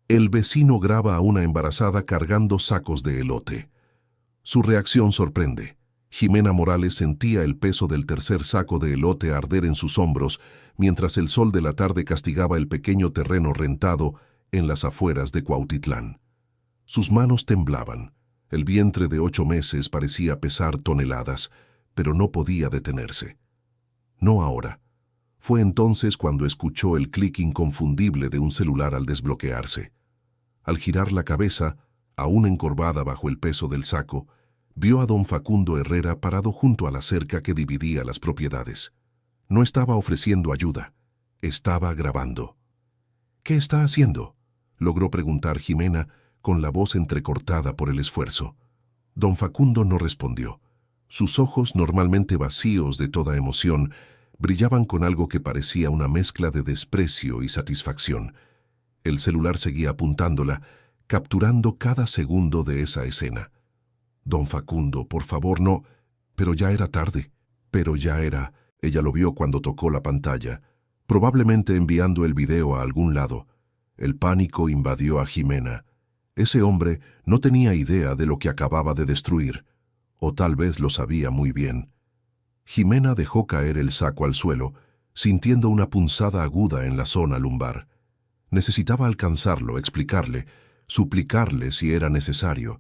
El vecino graba a una embarazada cargando sacos de elote. Su reacción sorprende. Jimena Morales sentía el peso del tercer saco de elote arder en sus hombros mientras el sol de la tarde castigaba el pequeño terreno rentado en las afueras de Cuautitlán. Sus manos temblaban. El vientre de 8 meses parecía pesar toneladas, pero no podía detenerse. No ahora. Fue entonces cuando escuchó el clic inconfundible de un celular al desbloquearse. Al girar la cabeza, aún encorvada bajo el peso del saco, vio a don Facundo Herrera parado junto a la cerca que dividía las propiedades. No estaba ofreciendo ayuda, estaba grabando. «¿Qué está haciendo?», logró preguntar Jimena, con la voz entrecortada por el esfuerzo. Don Facundo no respondió. Sus ojos, normalmente vacíos de toda emoción, brillaban con algo que parecía una mezcla de desprecio y satisfacción. El celular seguía apuntándola, capturando cada segundo de esa escena. «Don Facundo, por favor, no». Pero ya era tarde. Ella lo vio cuando tocó la pantalla, probablemente enviando el video a algún lado. El pánico invadió a Jimena. Ese hombre no tenía idea de lo que acababa de destruir, o tal vez lo sabía muy bien. Jimena dejó caer el saco al suelo, sintiendo una punzada aguda en la zona lumbar. Necesitaba alcanzarlo, explicarle, suplicarle si era necesario,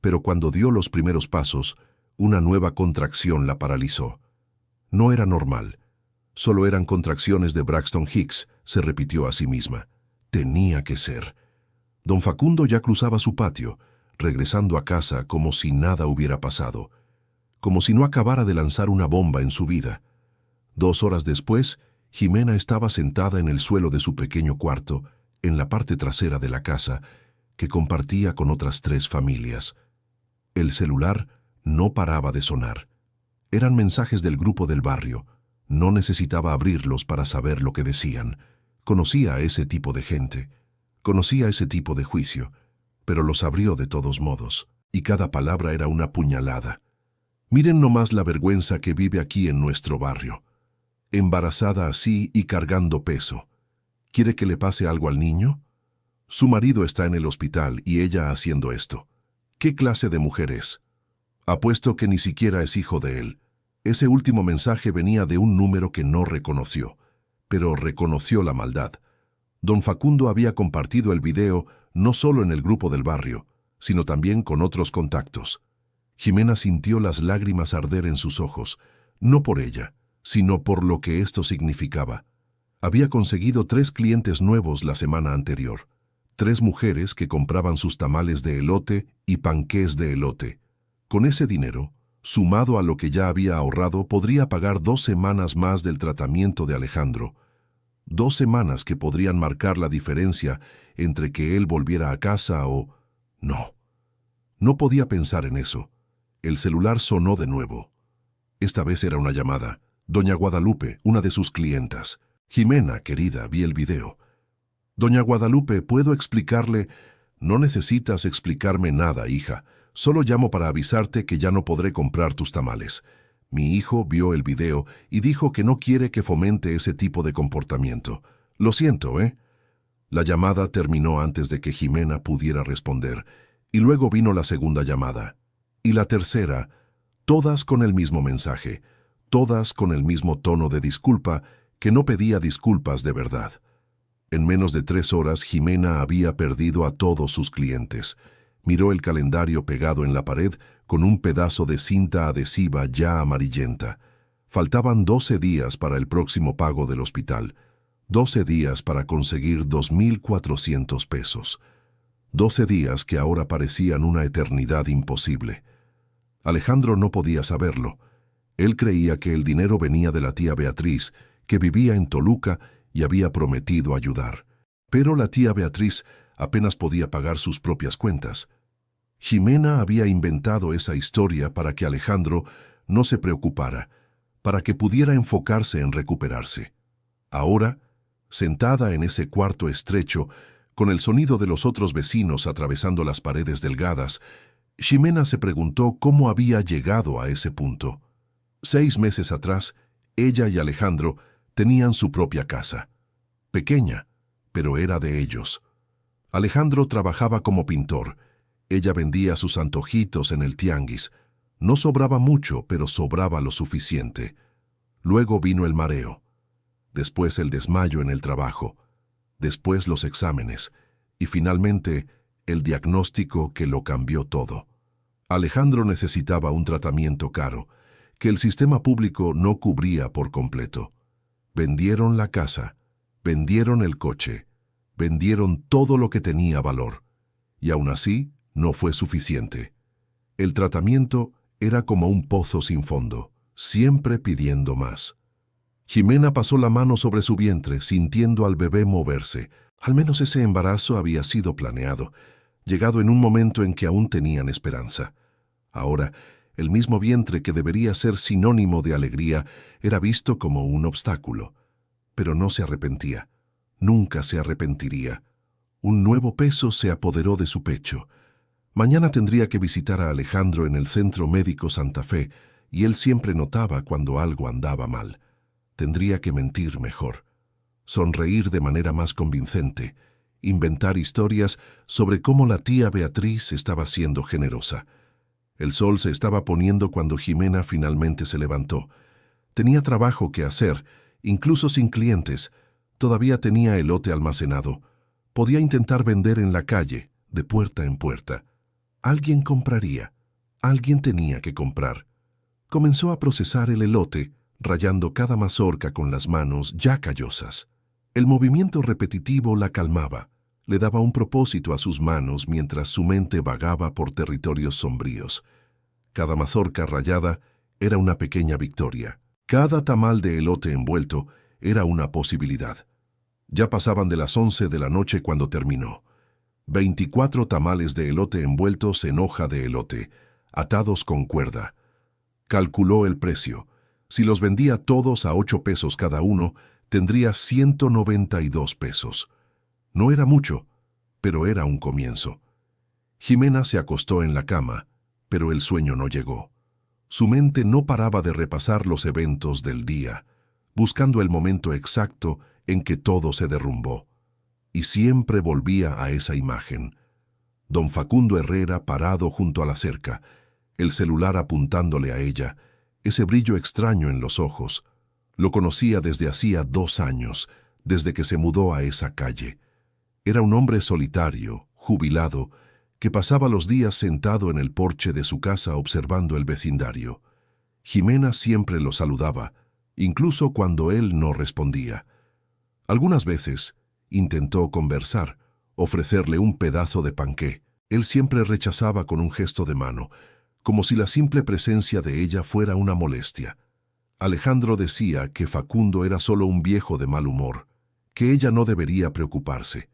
pero cuando dio los primeros pasos, una nueva contracción la paralizó. No era normal. Solo eran contracciones de Braxton Hicks, se repitió a sí misma. Tenía que ser. Don Facundo ya cruzaba su patio, regresando a casa como si nada hubiera pasado, como si no acabara de lanzar una bomba en su vida. 2 horas después, Jimena estaba sentada en el suelo de su pequeño cuarto, en la parte trasera de la casa, que compartía con otras 3 familias. El celular no paraba de sonar. Eran mensajes del grupo del barrio. No necesitaba abrirlos para saber lo que decían. Conocía a ese tipo de gente. Conocía ese tipo de juicio, pero los abrió de todos modos, y cada palabra era una puñalada. Miren nomás la vergüenza que vive aquí en nuestro barrio. Embarazada así y cargando peso. ¿Quiere que le pase algo al niño? Su marido está en el hospital y ella haciendo esto. ¿Qué clase de mujer es? Apuesto que ni siquiera es hijo de él. Ese último mensaje venía de un número que no reconoció, pero reconoció la maldad. Don Facundo había compartido el video no solo en el grupo del barrio, sino también con otros contactos. Jimena sintió las lágrimas arder en sus ojos, no por ella, sino por lo que esto significaba. Había conseguido 3 clientes nuevos la semana anterior, 3 mujeres que compraban sus tamales de elote y panqués de elote. Con ese dinero, sumado a lo que ya había ahorrado, podría pagar 2 semanas más del tratamiento de Alejandro. 2 semanas que podrían marcar la diferencia entre que él volviera a casa o... No podía pensar en eso. El celular sonó de nuevo. Esta vez era una llamada. Doña Guadalupe, una de sus clientas. Jimena, querida, vi el video. Doña Guadalupe, ¿puedo explicarle? No necesitas explicarme nada, hija. Solo llamo para avisarte que ya no podré comprar tus tamales. Mi hijo vio el video y dijo que no quiere que fomente ese tipo de comportamiento. Lo siento, ¿eh? La llamada terminó antes de que Jimena pudiera responder, y luego vino la segunda llamada. Y la tercera, todas con el mismo mensaje, todas con el mismo tono de disculpa, que no pedía disculpas de verdad. En menos de 3 horas, Jimena había perdido a todos sus clientes. Miró el calendario pegado en la pared con un pedazo de cinta adhesiva ya amarillenta. Faltaban 12 días para el próximo pago del hospital. 12 días para conseguir 2.400 pesos. 12 días que ahora parecían una eternidad imposible. Alejandro no podía saberlo. Él creía que el dinero venía de la tía Beatriz, que vivía en Toluca y había prometido ayudar. Pero la tía Beatriz apenas podía pagar sus propias cuentas. Jimena había inventado esa historia para que Alejandro no se preocupara, para que pudiera enfocarse en recuperarse. Ahora, sentada en ese cuarto estrecho, con el sonido de los otros vecinos atravesando las paredes delgadas, Jimena se preguntó cómo había llegado a ese punto. 6 meses atrás, ella y Alejandro tenían su propia casa. Pequeña, pero era de ellos. Alejandro trabajaba como pintor. Ella vendía sus antojitos en el tianguis. No sobraba mucho, pero sobraba lo suficiente. Luego vino el mareo. Después el desmayo en el trabajo. Después los exámenes. Y finalmente el diagnóstico que lo cambió todo. Alejandro necesitaba un tratamiento caro, que el sistema público no cubría por completo. Vendieron la casa, vendieron el coche, vendieron todo lo que tenía valor. Y aún así, no fue suficiente. El tratamiento era como un pozo sin fondo, siempre pidiendo más. Jimena pasó la mano sobre su vientre, sintiendo al bebé moverse. Al menos ese embarazo había sido planeado, llegado en un momento en que aún tenían esperanza. Ahora, el mismo vientre que debería ser sinónimo de alegría era visto como un obstáculo. Pero no se arrepentía. Nunca se arrepentiría. Un nuevo peso se apoderó de su pecho. Mañana tendría que visitar a Alejandro en el Centro Médico Santa Fe, y él siempre notaba cuando algo andaba mal. Tendría que mentir mejor, sonreír de manera más convincente, inventar historias sobre cómo la tía Beatriz estaba siendo generosa. El sol se estaba poniendo cuando Jimena finalmente se levantó. Tenía trabajo que hacer, incluso sin clientes. Todavía tenía elote almacenado. Podía intentar vender en la calle, de puerta en puerta. Alguien compraría. Alguien tenía que comprar. Comenzó a procesar el elote, rayando cada mazorca con las manos ya callosas. El movimiento repetitivo la calmaba, le daba un propósito a sus manos mientras su mente vagaba por territorios sombríos. Cada mazorca rayada era una pequeña victoria. Cada tamal de elote envuelto era una posibilidad. Ya pasaban de las 11 de la noche cuando terminó. 24 tamales de elote envueltos en hoja de elote, atados con cuerda. Calculó el precio. Si los vendía todos a 8 pesos cada uno, tendría 192 pesos. No era mucho, pero era un comienzo. Jimena se acostó en la cama, pero el sueño no llegó. Su mente no paraba de repasar los eventos del día, buscando el momento exacto en que todo se derrumbó. Y siempre volvía a esa imagen. Don Facundo Herrera parado junto a la cerca, el celular apuntándole a ella, ese brillo extraño en los ojos. Lo conocía desde hacía 2 años, desde que se mudó a esa calle. Era un hombre solitario, jubilado, que pasaba los días sentado en el porche de su casa observando el vecindario. Jimena siempre lo saludaba, incluso cuando él no respondía. Algunas veces intentó conversar, ofrecerle un pedazo de panqué. Él siempre rechazaba con un gesto de mano, como si la simple presencia de ella fuera una molestia. Alejandro decía que Facundo era solo un viejo de mal humor, que ella no debería preocuparse.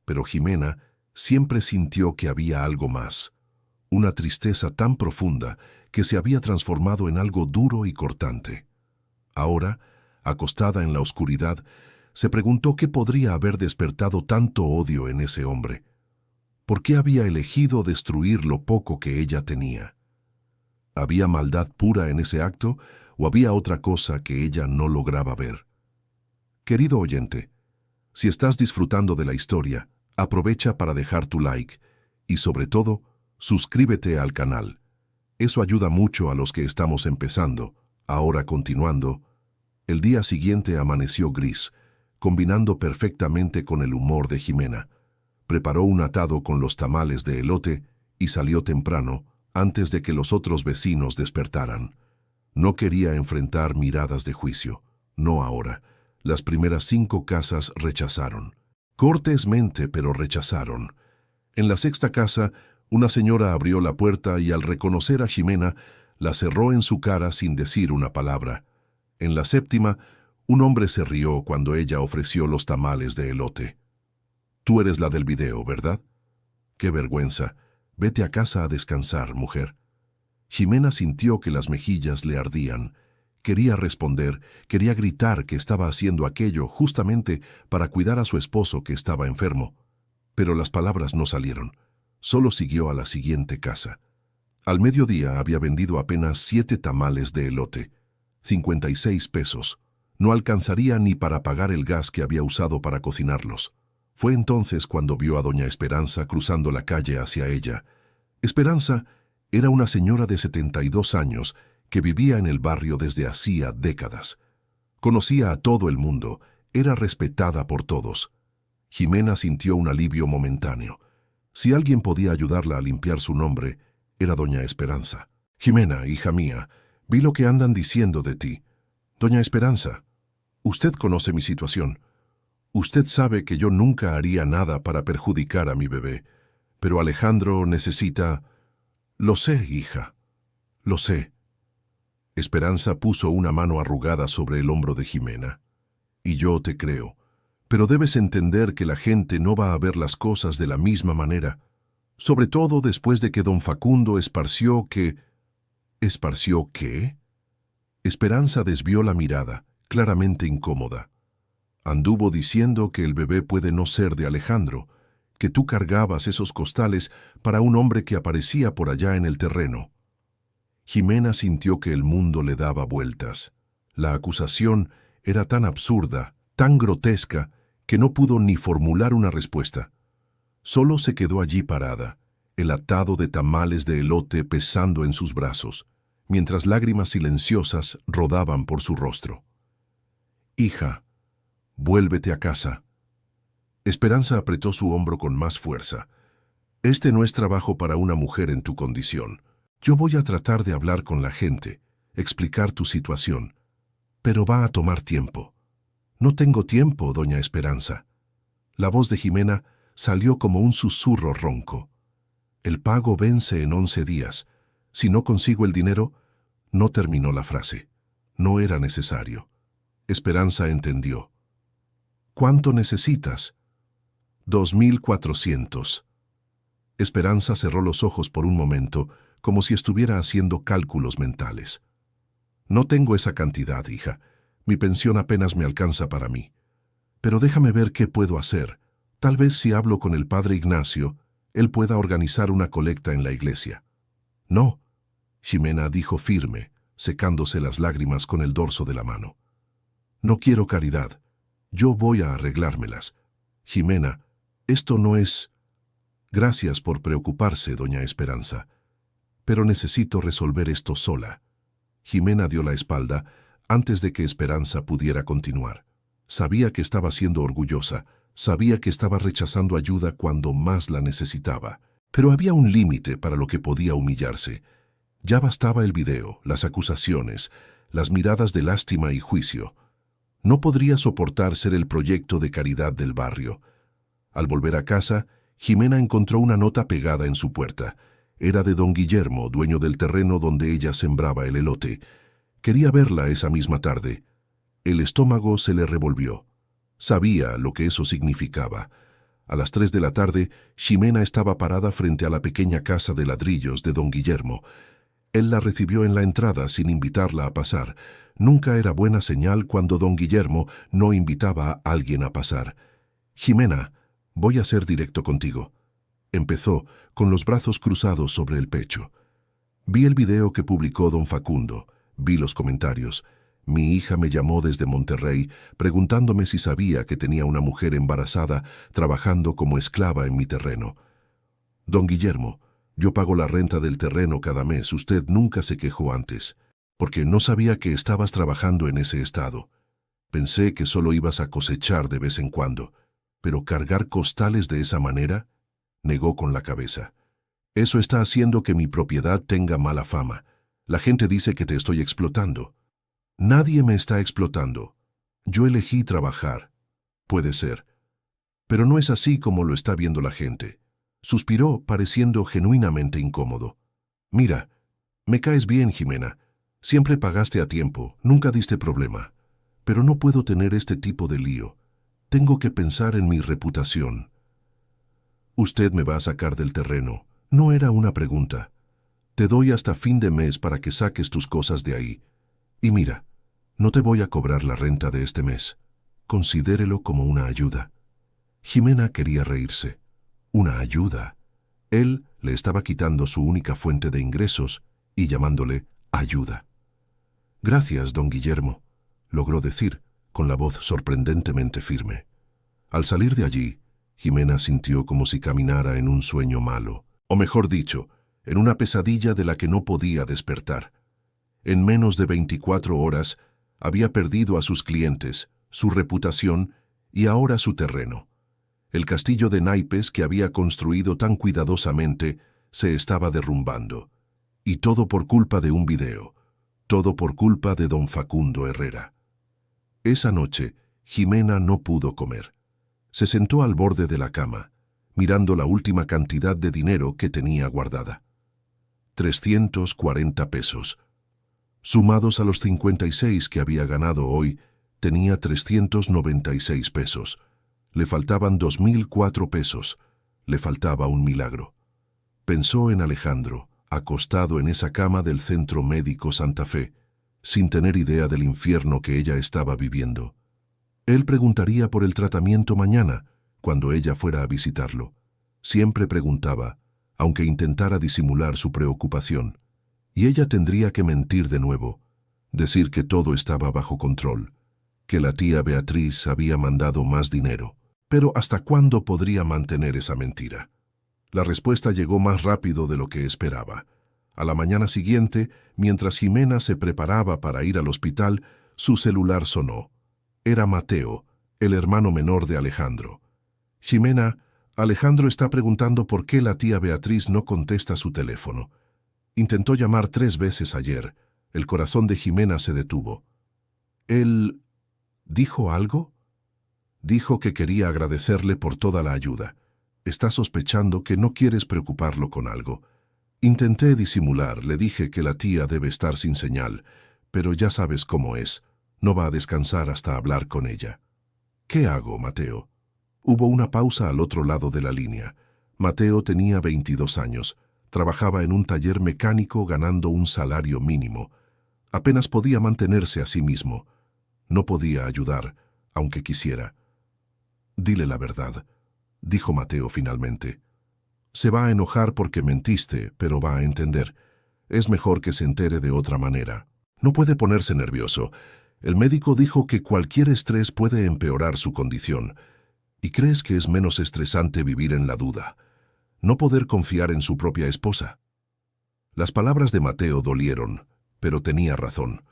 Pero Jimena siempre sintió que había algo más, una tristeza tan profunda que se había transformado en algo duro y cortante. Ahora, acostada en la oscuridad, se preguntó qué podría haber despertado tanto odio en ese hombre. ¿Por qué había elegido destruir lo poco que ella tenía? ¿Había maldad pura en ese acto o había otra cosa que ella no lograba ver? Querido oyente, si estás disfrutando de la historia, aprovecha para dejar tu like y, sobre todo, suscríbete al canal. Eso ayuda mucho a los que estamos empezando. Ahora continuando, el día siguiente amaneció gris, combinando perfectamente con el humor de Jimena. Preparó un atado con los tamales de elote y salió temprano, antes de que los otros vecinos despertaran. No quería enfrentar miradas de juicio. No ahora. Las primeras 5 casas rechazaron. Cortésmente, pero rechazaron. En la 6ª casa, una señora abrió la puerta y al reconocer a Jimena, la cerró en su cara sin decir una palabra. En la 7ª, un hombre se rió cuando ella ofreció los tamales de elote. Tú eres la del video, ¿verdad? Qué vergüenza. Vete a casa a descansar, mujer. Jimena sintió que las mejillas le ardían. Quería responder, quería gritar que estaba haciendo aquello justamente para cuidar a su esposo que estaba enfermo. Pero las palabras no salieron. Solo siguió a la siguiente casa. Al mediodía había vendido apenas 7 tamales de elote. 56 pesos. No alcanzaría ni para pagar el gas que había usado para cocinarlos. Fue entonces cuando vio a doña Esperanza cruzando la calle hacia ella. Esperanza era una señora de 72 años que vivía en el barrio desde hacía décadas. Conocía a todo el mundo, era respetada por todos. Jimena sintió un alivio momentáneo. Si alguien podía ayudarla a limpiar su nombre, era doña Esperanza. Jimena, hija mía, vi lo que andan diciendo de ti. Doña Esperanza, usted conoce mi situación. Usted sabe que yo nunca haría nada para perjudicar a mi bebé, pero Alejandro necesita... Lo sé, hija, lo sé. Esperanza puso una mano arrugada sobre el hombro de Jimena. Y yo te creo, pero debes entender que la gente no va a ver las cosas de la misma manera, sobre todo después de que don Facundo esparció que... ¿Esparció qué? Esperanza desvió la mirada, claramente incómoda. Anduvo diciendo que el bebé puede no ser de Alejandro, que tú cargabas esos costales para un hombre que aparecía por allá en el terreno. Jimena sintió que el mundo le daba vueltas. La acusación era tan absurda, tan grotesca, que no pudo ni formular una respuesta. Solo se quedó allí parada, el atado de tamales de elote pesando en sus brazos, mientras lágrimas silenciosas rodaban por su rostro. Hija, vuélvete a casa. Esperanza apretó su hombro con más fuerza. Este no es trabajo para una mujer en tu condición. Yo voy a tratar de hablar con la gente, explicar tu situación, pero va a tomar tiempo. No tengo tiempo, doña Esperanza. La voz de Jimena salió como un susurro ronco. El pago vence en 11 días. Si no consigo el dinero... No terminó la frase. No era necesario. Esperanza entendió. ¿Cuánto necesitas? 2.400. Esperanza cerró los ojos por un momento, como si estuviera haciendo cálculos mentales. No tengo esa cantidad, hija. Mi pensión apenas me alcanza para mí. Pero déjame ver qué puedo hacer. Tal vez si hablo con el padre Ignacio, él pueda organizar una colecta en la iglesia. No, Jimena dijo firme, secándose las lágrimas con el dorso de la mano. No quiero caridad. Yo voy a arreglármelas. Jimena, esto no es... Gracias por preocuparse, doña Esperanza. Pero necesito resolver esto sola. Jimena dio la espalda antes de que Esperanza pudiera continuar. Sabía que estaba siendo orgullosa, sabía que estaba rechazando ayuda cuando más la necesitaba. Pero había un límite para lo que podía humillarse. Ya bastaba el video, las acusaciones, las miradas de lástima y juicio. No podría soportar ser el proyecto de caridad del barrio. Al volver a casa, Jimena encontró una nota pegada en su puerta. Era de don Guillermo, dueño del terreno donde ella sembraba el elote. Quería verla esa misma tarde. El estómago se le revolvió. Sabía lo que eso significaba. A las 3 de la tarde, Jimena estaba parada frente a la pequeña casa de ladrillos de don Guillermo. Él la recibió en la entrada sin invitarla a pasar. Nunca era buena señal cuando don Guillermo no invitaba a alguien a pasar. Jimena, voy a ser directo contigo. Empezó, con los brazos cruzados sobre el pecho. Vi el video que publicó don Facundo. Vi los comentarios. Mi hija me llamó desde Monterrey preguntándome si sabía que tenía una mujer embarazada trabajando como esclava en mi terreno. Don Guillermo, yo pago la renta del terreno cada mes. Usted nunca se quejó antes, porque no sabía que estabas trabajando en ese estado. Pensé que solo ibas a cosechar de vez en cuando, pero cargar costales de esa manera, negó con la cabeza. Eso está haciendo que mi propiedad tenga mala fama. La gente dice que te estoy explotando. Nadie me está explotando. Yo elegí trabajar. Puede ser. Pero no es así como lo está viendo la gente. Suspiró, pareciendo genuinamente incómodo. Mira, me caes bien, Jimena. Siempre pagaste a tiempo, nunca diste problema. Pero no puedo tener este tipo de lío. Tengo que pensar en mi reputación. Usted me va a sacar del terreno. No era una pregunta. Te doy hasta fin de mes para que saques tus cosas de ahí. Y mira, no te voy a cobrar la renta de este mes. Considérelo como una ayuda. Jimena quería reírse. Una ayuda. Él le estaba quitando su única fuente de ingresos y llamándole ayuda. Gracias, don Guillermo, logró decir, con la voz sorprendentemente firme. Al salir de allí, Jimena sintió como si caminara en un sueño malo, o mejor dicho, en una pesadilla de la que no podía despertar. En menos de 24 horas había perdido a sus clientes, su reputación y ahora su terreno. El castillo de naipes que había construido tan cuidadosamente se estaba derrumbando. Y todo por culpa de un video, todo por culpa de don Facundo Herrera. Esa noche, Jimena no pudo comer. Se sentó al borde de la cama, mirando la última cantidad de dinero que tenía guardada. 340 pesos. Sumados a los 56 que había ganado hoy, tenía 396 pesos. Le faltaban 2004 pesos. Le faltaba un milagro. Pensó en Alejandro, acostado en esa cama del Centro Médico Santa Fe, sin tener idea del infierno que ella estaba viviendo. Él preguntaría por el tratamiento mañana, cuando ella fuera a visitarlo. Siempre preguntaba, aunque intentara disimular su preocupación. Y ella tendría que mentir de nuevo, decir que todo estaba bajo control, que la tía Beatriz había mandado más dinero. Pero ¿hasta cuándo podría mantener esa mentira? La respuesta llegó más rápido de lo que esperaba. A la mañana siguiente, mientras Jimena se preparaba para ir al hospital, su celular sonó. Era Mateo, el hermano menor de Alejandro. Jimena, Alejandro está preguntando por qué la tía Beatriz no contesta su teléfono. Intentó llamar 3 veces ayer. El corazón de Jimena se detuvo. ¿Él dijo algo? Dijo que quería agradecerle por toda la ayuda. Está sospechando que no quieres preocuparlo con algo. Intenté disimular, le dije que la tía debe estar sin señal, pero ya sabes cómo es. No va a descansar hasta hablar con ella. ¿Qué hago, Mateo? Hubo una pausa al otro lado de la línea. Mateo tenía 22 años. Trabajaba en un taller mecánico ganando un salario mínimo. Apenas podía mantenerse a sí mismo. No podía ayudar, aunque quisiera. Dile la verdad, dijo Mateo finalmente. Se va a enojar porque mentiste, pero va a entender. Es mejor que se entere de otra manera. No puede ponerse nervioso. El médico dijo que cualquier estrés puede empeorar su condición. ¿Y crees que es menos estresante vivir en la duda? No poder confiar en su propia esposa. Las palabras de Mateo dolieron, pero tenía razón.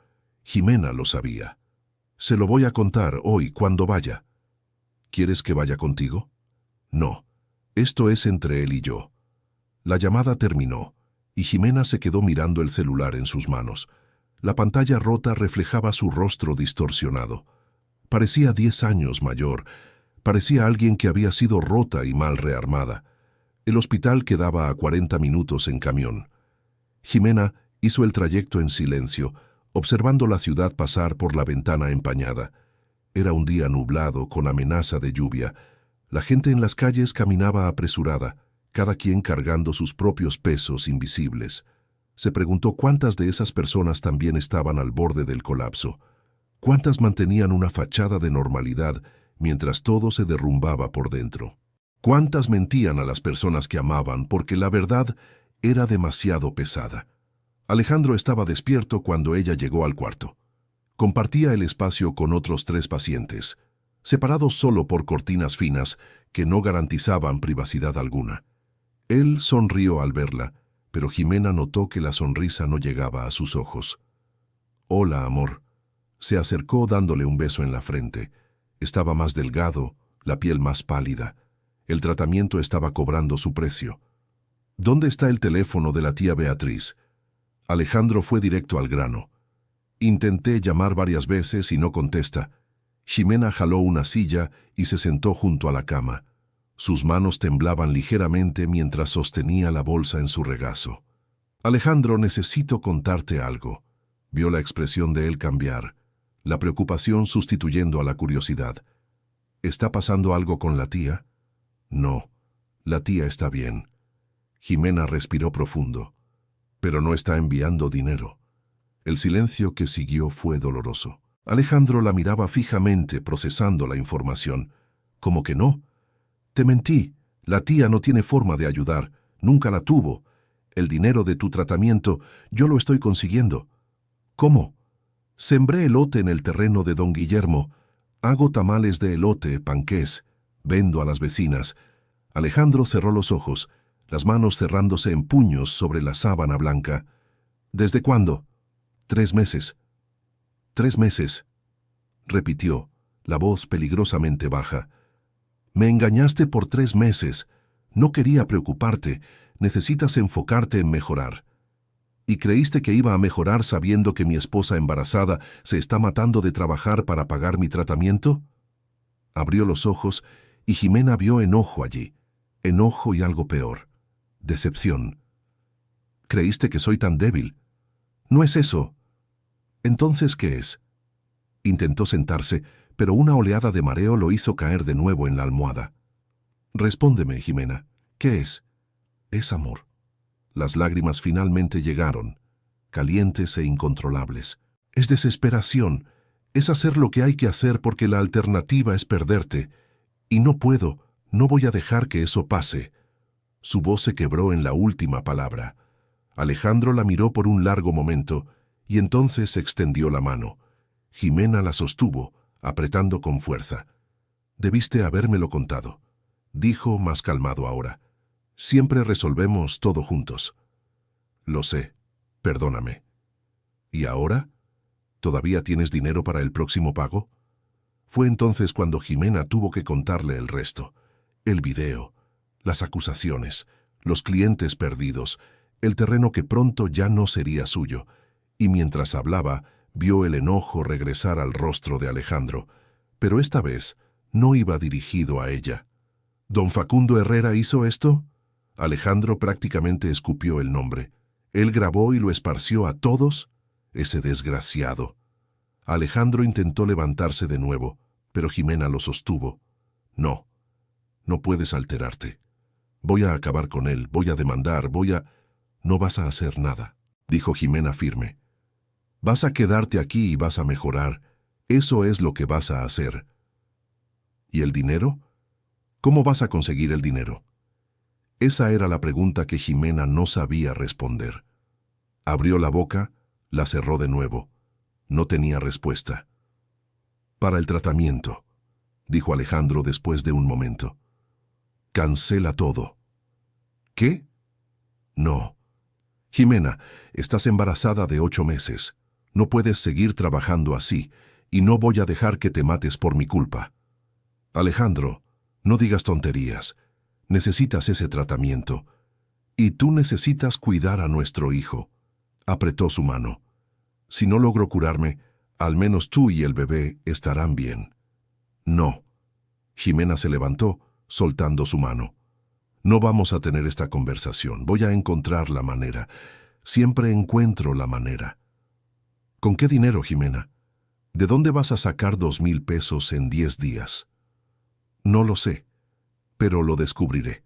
Jimena lo sabía. Se lo voy a contar hoy cuando vaya. ¿Quieres que vaya contigo? No. Esto es entre él y yo. La llamada terminó, y Jimena se quedó mirando el celular en sus manos. La pantalla rota reflejaba su rostro distorsionado. Parecía 10 años mayor. Parecía alguien que había sido rota y mal rearmada. El hospital quedaba a 40 minutos en camión. Jimena hizo el trayecto en silencio, observando la ciudad pasar por la ventana empañada. Era un día nublado, con amenaza de lluvia. La gente en las calles caminaba apresurada, cada quien cargando sus propios pesos invisibles. Se preguntó cuántas de esas personas también estaban al borde del colapso. Cuántas mantenían una fachada de normalidad mientras todo se derrumbaba por dentro. Cuántas mentían a las personas que amaban porque la verdad era demasiado pesada. Alejandro estaba despierto cuando ella llegó al cuarto. Compartía el espacio con otros 3 pacientes, separados solo por cortinas finas que no garantizaban privacidad alguna. Él sonrió al verla, pero Jimena notó que la sonrisa no llegaba a sus ojos. «Hola, amor». Se acercó dándole un beso en la frente. Estaba más delgado, la piel más pálida. El tratamiento estaba cobrando su precio. «¿Dónde está el teléfono de la tía Beatriz?» Alejandro fue directo al grano. «Intenté llamar varias veces y no contesta». Jimena jaló una silla y se sentó junto a la cama. Sus manos temblaban ligeramente mientras sostenía la bolsa en su regazo. «Alejandro, necesito contarte algo». Vio la expresión de él cambiar, la preocupación sustituyendo a la curiosidad. «¿Está pasando algo con la tía?» «No, la tía está bien». Jimena respiró profundo. «Pero no está enviando dinero». El silencio que siguió fue doloroso. Alejandro la miraba fijamente, procesando la información. «¿Cómo que no?» «Te mentí. La tía no tiene forma de ayudar. Nunca la tuvo. El dinero de tu tratamiento, yo lo estoy consiguiendo». «¿Cómo?» «Sembré elote en el terreno de don Guillermo. Hago tamales de elote, panqués. Vendo a las vecinas. Alejandro cerró los ojos, las manos cerrándose en puños sobre la sábana blanca. ¿Desde cuándo? 3 meses. 3 meses, repitió, la voz peligrosamente baja. Me engañaste por 3 meses. No quería preocuparte. Necesitas enfocarte en mejorar. ¿Y creíste que iba a mejorar sabiendo que mi esposa embarazada se está matando de trabajar para pagar mi tratamiento? Abrió los ojos y Jimena vio enojo allí. Enojo y algo peor. Decepción. ¿Creíste que soy tan débil? No es eso. ¿Entonces qué es? Intentó sentarse, pero una oleada de mareo lo hizo caer de nuevo en la almohada. Respóndeme, Jimena. ¿Qué es? Es amor. Las lágrimas finalmente llegaron, calientes e incontrolables. Es desesperación. Es hacer lo que hay que hacer porque la alternativa es perderte. Y no puedo, no voy a dejar que eso pase. Su voz se quebró en la última palabra. Alejandro la miró por un largo momento y entonces extendió la mano. Jimena la sostuvo, apretando con fuerza. Debiste habérmelo contado, dijo más calmado ahora. Siempre resolvemos todo juntos. Lo sé, perdóname. ¿Y ahora? ¿Todavía tienes dinero para el próximo pago? Fue entonces cuando Jimena tuvo que contarle el resto. El video, las acusaciones, los clientes perdidos, el terreno que pronto ya no sería suyo. Y mientras hablaba, vio el enojo regresar al rostro de Alejandro. Pero esta vez no iba dirigido a ella. ¿Don Facundo Herrera hizo esto? Alejandro prácticamente escupió el nombre. ¿Él grabó y lo esparció a todos? Ese desgraciado. Alejandro intentó levantarse de nuevo, pero Jimena lo sostuvo. No, no puedes alterarte. Voy a acabar con él, voy a demandar, No vas a hacer nada, dijo Jimena firme. Vas a quedarte aquí y vas a mejorar. Eso es lo que vas a hacer. ¿Y el dinero? ¿Cómo vas a conseguir el dinero? Esa era la pregunta que Jimena no sabía responder. Abrió la boca, la cerró de nuevo. No tenía respuesta. Para el tratamiento, dijo Alejandro después de un momento. Cancela todo. ¿Qué? No. Jimena, estás embarazada de 8 meses. No puedes seguir trabajando así, y no voy a dejar que te mates por mi culpa. Alejandro, no digas tonterías. Necesitas ese tratamiento. Y tú necesitas cuidar a nuestro hijo. Apretó su mano. Si no logro curarme, al menos tú y el bebé estarán bien. No. Jimena se levantó, soltando su mano. No vamos a tener esta conversación. Voy a encontrar la manera. Siempre encuentro la manera. ¿Con qué dinero, Jimena? ¿De dónde vas a sacar 2,000 pesos en 10 días? No lo sé, pero lo descubriré.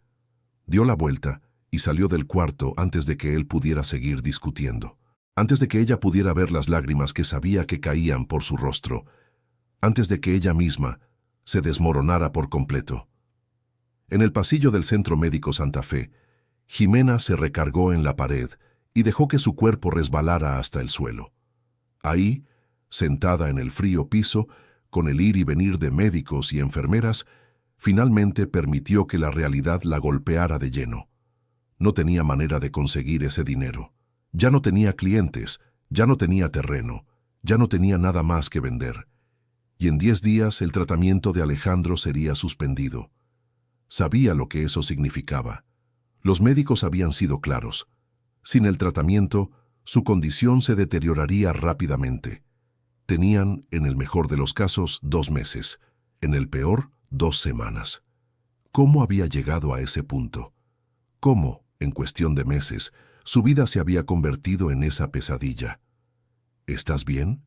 Dio la vuelta y salió del cuarto antes de que él pudiera seguir discutiendo. Antes de que ella pudiera ver las lágrimas que sabía que caían por su rostro. Antes de que ella misma se desmoronara por completo. En el pasillo del Centro Médico Santa Fe, Jimena se recargó en la pared y dejó que su cuerpo resbalara hasta el suelo. Ahí, sentada en el frío piso, con el ir y venir de médicos y enfermeras, finalmente permitió que la realidad la golpeara de lleno. No tenía manera de conseguir ese dinero. Ya no tenía clientes, ya no tenía terreno, ya no tenía nada más que vender. Y en 10 días el tratamiento de Alejandro sería suspendido. Sabía lo que eso significaba. Los médicos habían sido claros. Sin el tratamiento, su condición se deterioraría rápidamente. Tenían, en el mejor de los casos, 2 meses, en el peor, 2 semanas. ¿Cómo había llegado a ese punto? ¿Cómo, en cuestión de meses, su vida se había convertido en esa pesadilla? ¿Estás bien?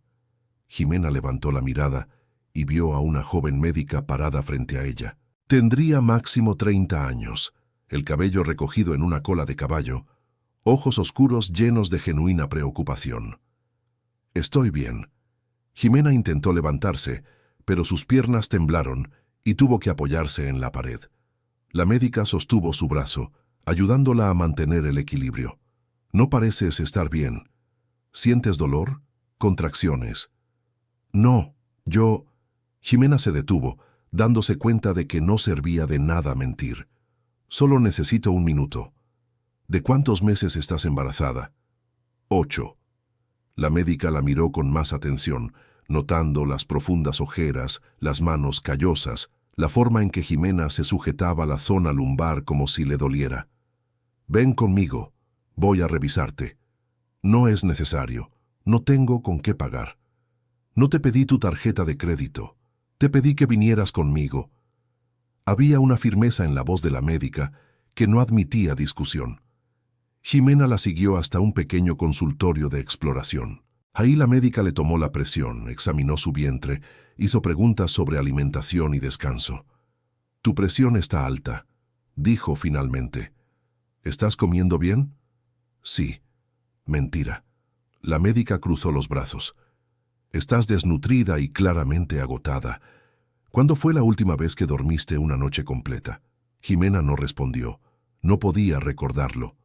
Jimena levantó la mirada y vio a una joven médica parada frente a ella. Tendría máximo 30 años, el cabello recogido en una cola de caballo, ojos oscuros llenos de genuina preocupación. Estoy bien. Jimena intentó levantarse, pero sus piernas temblaron y tuvo que apoyarse en la pared. La médica sostuvo su brazo, ayudándola a mantener el equilibrio. No pareces estar bien. ¿Sientes dolor? Contracciones. No, yo... Jimena se detuvo, dándose cuenta de que no servía de nada mentir. Solo necesito 1 minuto. ¿De cuántos meses estás embarazada? 8. La médica la miró con más atención, notando las profundas ojeras, las manos callosas, la forma en que Jimena se sujetaba la zona lumbar como si le doliera. Ven conmigo, voy a revisarte. No es necesario, no tengo con qué pagar. No te pedí tu tarjeta de crédito, te pedí que vinieras conmigo. Había una firmeza en la voz de la médica que no admitía discusión. Jimena la siguió hasta un pequeño consultorio de exploración. Ahí la médica le tomó la presión, examinó su vientre, hizo preguntas sobre alimentación y descanso. Tu presión está alta, dijo finalmente. ¿Estás comiendo bien? Sí. Mentira. La médica cruzó los brazos. Estás desnutrida y claramente agotada. ¿Cuándo fue la última vez que dormiste una noche completa? Jimena no respondió. No podía recordarlo.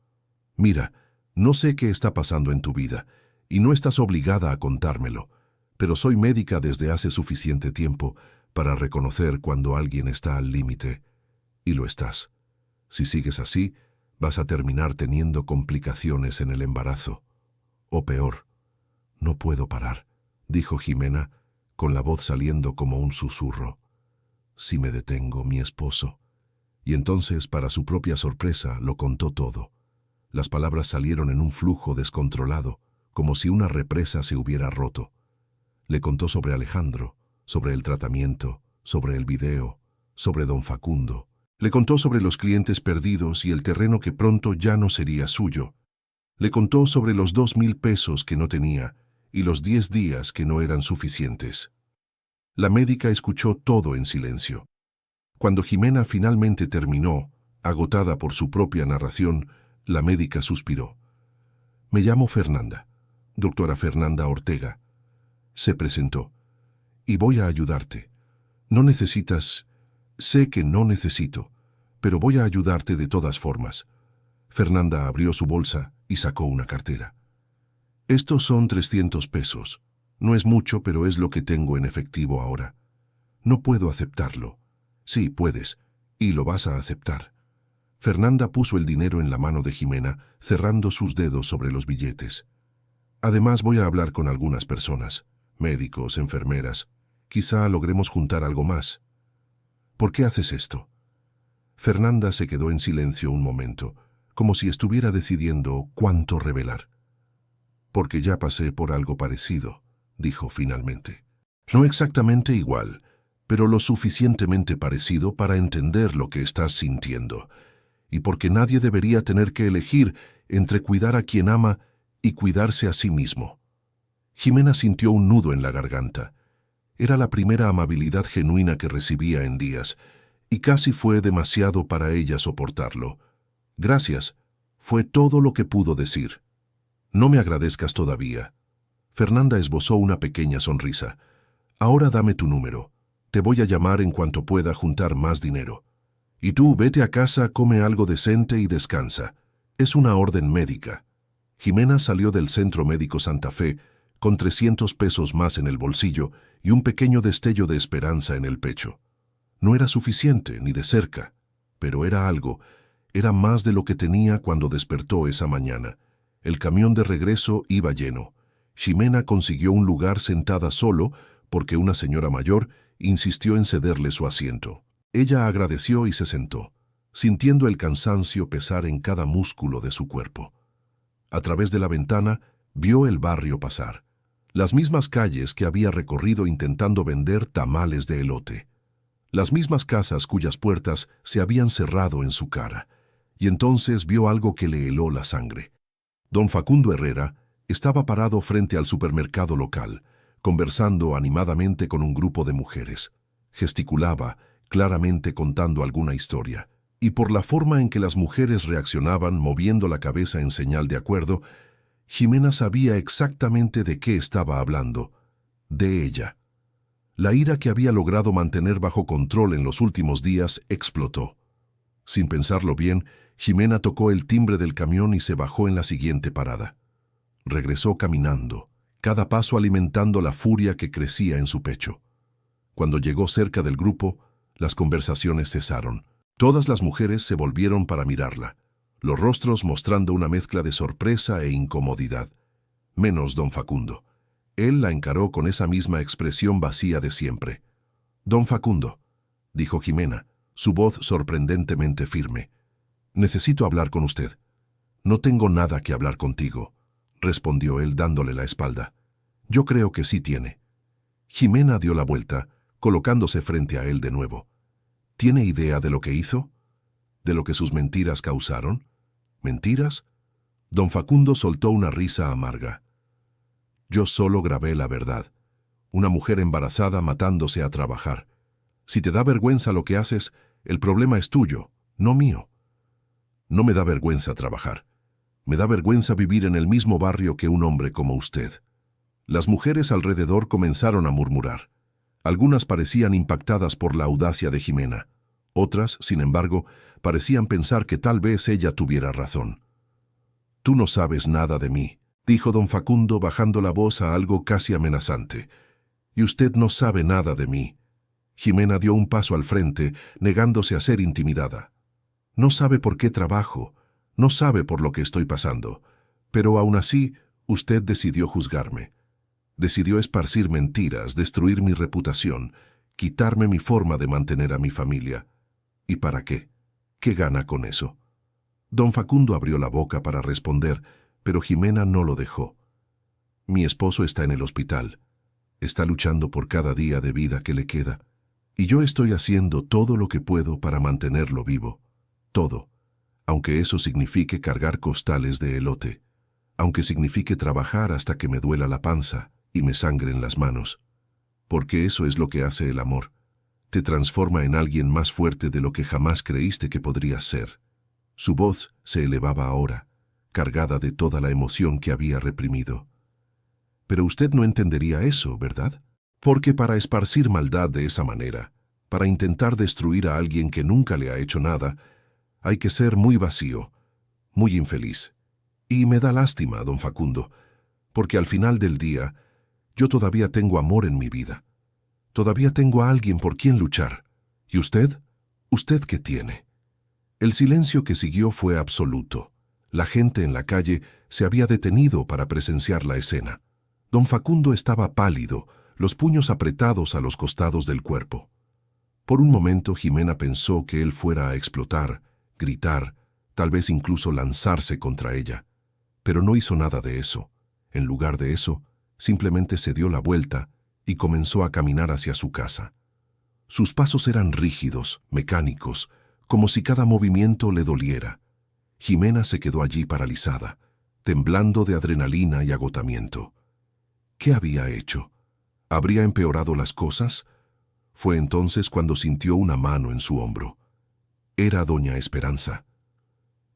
Mira, no sé qué está pasando en tu vida, y no estás obligada a contármelo, pero soy médica desde hace suficiente tiempo para reconocer cuando alguien está al límite, y lo estás. Si sigues así, vas a terminar teniendo complicaciones en el embarazo. O peor. No puedo parar, dijo Jimena, con la voz saliendo como un susurro. Si me detengo, mi esposo. Y entonces, para su propia sorpresa, lo contó todo. Las palabras salieron en un flujo descontrolado, como si una represa se hubiera roto. Le contó sobre Alejandro, sobre el tratamiento, sobre el video, sobre don Facundo. Le contó sobre los clientes perdidos y el terreno que pronto ya no sería suyo. Le contó sobre los 2,000 pesos que no tenía y los 10 días que no eran suficientes. La médica escuchó todo en silencio. Cuando Jimena finalmente terminó, agotada por su propia narración, la médica suspiró. Me llamo Fernanda, doctora Fernanda Ortega. Se presentó. Y voy a ayudarte. No necesitas... Sé que no necesito, pero voy a ayudarte de todas formas. Fernanda abrió su bolsa y sacó una cartera. Estos son 300 pesos. No es mucho, pero es lo que tengo en efectivo ahora. No puedo aceptarlo. Sí, puedes, y lo vas a aceptar. Fernanda puso el dinero en la mano de Jimena, cerrando sus dedos sobre los billetes. Además, voy a hablar con algunas personas, médicos, enfermeras. Quizá logremos juntar algo más. ¿Por qué haces esto? Fernanda se quedó en silencio un momento, como si estuviera decidiendo cuánto revelar. Porque ya pasé por algo parecido, dijo finalmente. No exactamente igual, pero lo suficientemente parecido para entender lo que estás sintiendo. Y porque nadie debería tener que elegir entre cuidar a quien ama y cuidarse a sí mismo. Jimena sintió un nudo en la garganta. Era la primera amabilidad genuina que recibía en días, y casi fue demasiado para ella soportarlo. Gracias, fue todo lo que pudo decir. No me agradezcas todavía. Fernanda esbozó una pequeña sonrisa. Ahora dame tu número. Te voy a llamar en cuanto pueda juntar más dinero. Y tú vete a casa, come algo decente y descansa. Es una orden médica. Jimena salió del Centro Médico Santa Fe con 300 pesos más en el bolsillo y un pequeño destello de esperanza en el pecho. No era suficiente, ni de cerca, pero era algo, era más de lo que tenía cuando despertó esa mañana. El camión de regreso iba lleno. Jimena consiguió un lugar sentada solo porque una señora mayor insistió en cederle su asiento. Ella agradeció y se sentó, sintiendo el cansancio pesar en cada músculo de su cuerpo. A través de la ventana vio el barrio pasar, las mismas calles que había recorrido intentando vender tamales de elote, las mismas casas cuyas puertas se habían cerrado en su cara, y entonces vio algo que le heló la sangre. Don Facundo Herrera estaba parado frente al supermercado local, conversando animadamente con un grupo de mujeres. Gesticulaba, claramente contando alguna historia, y por la forma en que las mujeres reaccionaban moviendo la cabeza en señal de acuerdo, Jimena sabía exactamente de qué estaba hablando, de ella. La ira que había logrado mantener bajo control en los últimos días explotó. Sin pensarlo bien, Jimena tocó el timbre del camión y se bajó en la siguiente parada. Regresó caminando, cada paso alimentando la furia que crecía en su pecho. Cuando llegó cerca del grupo, Las conversaciones cesaron. Todas las mujeres se volvieron para mirarla, los rostros mostrando una mezcla de sorpresa e incomodidad. Menos don Facundo. Él la encaró con esa misma expresión vacía de siempre. «Don Facundo», dijo Jimena, su voz sorprendentemente firme. «Necesito hablar con usted». «No tengo nada que hablar contigo», respondió él dándole la espalda. «Yo creo que sí tiene». Jimena dio la vuelta, colocándose frente a él de nuevo. ¿Tiene idea de lo que hizo? ¿De lo que sus mentiras causaron? ¿Mentiras? Don Facundo soltó una risa amarga. Yo solo grabé la verdad. Una mujer embarazada matándose a trabajar. Si te da vergüenza lo que haces, el problema es tuyo, no mío. No me da vergüenza trabajar. Me da vergüenza vivir en el mismo barrio que un hombre como usted. Las mujeres alrededor comenzaron a murmurar. Algunas parecían impactadas por la audacia de Jimena. Otras, sin embargo, parecían pensar que tal vez ella tuviera razón. «Tú no sabes nada de mí», dijo don Facundo bajando la voz a algo casi amenazante. «Y usted no sabe nada de mí». Jimena dio un paso al frente, negándose a ser intimidada. «No sabe por qué trabajo, no sabe por lo que estoy pasando, pero aún así usted decidió juzgarme. Decidió esparcir mentiras, destruir mi reputación, quitarme mi forma de mantener a mi familia. ¿Y para qué? ¿Qué gana con eso?» Don Facundo abrió la boca para responder, pero Jimena no lo dejó. «Mi esposo está en el hospital. Está luchando por cada día de vida que le queda. Y yo estoy haciendo todo lo que puedo para mantenerlo vivo. Todo. Aunque eso signifique cargar costales de elote. Aunque signifique trabajar hasta que me duela la panza y me sangren las manos. Porque eso es lo que hace el amor. Te transforma en alguien más fuerte de lo que jamás creíste que podrías ser». Su voz se elevaba ahora, cargada de toda la emoción que había reprimido. «Pero usted no entendería eso, ¿verdad? Porque para esparcir maldad de esa manera, para intentar destruir a alguien que nunca le ha hecho nada, hay que ser muy vacío, muy infeliz. Y me da lástima, don Facundo, porque al final del día, yo todavía tengo amor en mi vida. Todavía tengo a alguien por quien luchar. ¿Y usted? ¿Usted qué tiene?» El silencio que siguió fue absoluto. La gente en la calle se había detenido para presenciar la escena. Don Facundo estaba pálido, los puños apretados a los costados del cuerpo. Por un momento Jimena pensó que él fuera a explotar, gritar, tal vez incluso lanzarse contra ella. Pero no hizo nada de eso. En lugar de eso, simplemente se dio la vuelta y comenzó a caminar hacia su casa. Sus pasos eran rígidos, mecánicos, como si cada movimiento le doliera. Jimena se quedó allí paralizada, temblando de adrenalina y agotamiento. ¿Qué había hecho? ¿Habría empeorado las cosas? Fue entonces cuando sintió una mano en su hombro. Era doña Esperanza.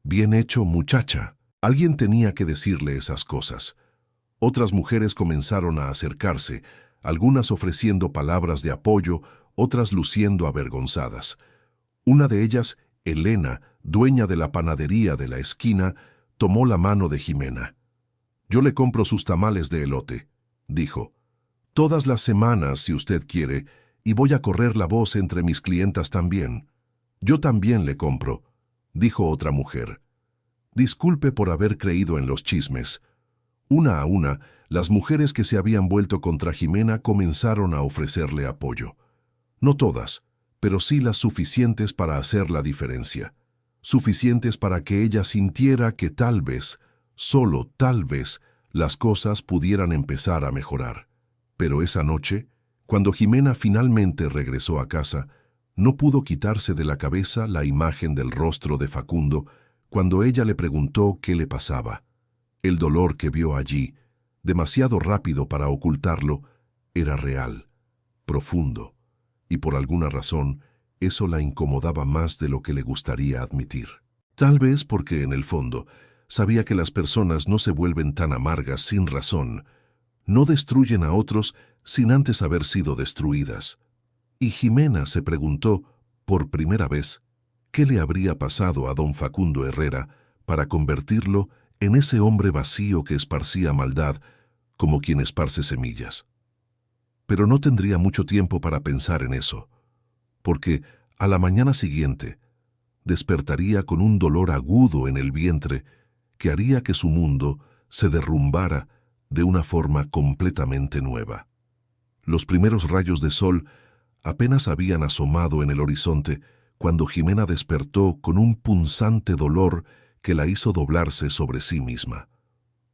«Bien hecho, muchacha». Alguien tenía que decirle esas cosas. Otras mujeres comenzaron a acercarse, algunas ofreciendo palabras de apoyo, otras luciendo avergonzadas. Una de ellas, Elena, dueña de la panadería de la esquina, tomó la mano de Jimena. «Yo le compro sus tamales de elote», dijo. «Todas las semanas, si usted quiere, y voy a correr la voz entre mis clientas también». «Yo también le compro», dijo otra mujer. «Disculpe por haber creído en los chismes». Una a una, las mujeres que se habían vuelto contra Jimena comenzaron a ofrecerle apoyo. No todas, pero sí las suficientes para hacer la diferencia. Suficientes para que ella sintiera que tal vez, solo tal vez, las cosas pudieran empezar a mejorar. Pero esa noche, cuando Jimena finalmente regresó a casa, no pudo quitarse de la cabeza la imagen del rostro de Facundo cuando ella le preguntó qué le pasaba. El dolor que vio allí, demasiado rápido para ocultarlo, era real, profundo, y por alguna razón eso la incomodaba más de lo que le gustaría admitir. Tal vez porque en el fondo sabía que las personas no se vuelven tan amargas sin razón, no destruyen a otros sin antes haber sido destruidas. Y Jimena se preguntó, por primera vez, qué le habría pasado a don Facundo Herrera para convertirlo en ese hombre vacío que esparcía maldad como quien esparce semillas. Pero no tendría mucho tiempo para pensar en eso, porque A la mañana siguiente, despertaría con un dolor agudo en el vientre que haría que su mundo se derrumbara de una forma completamente nueva. Los primeros rayos de sol apenas habían asomado en el horizonte cuando Jimena despertó con un punzante dolor que la hizo doblarse sobre sí misma.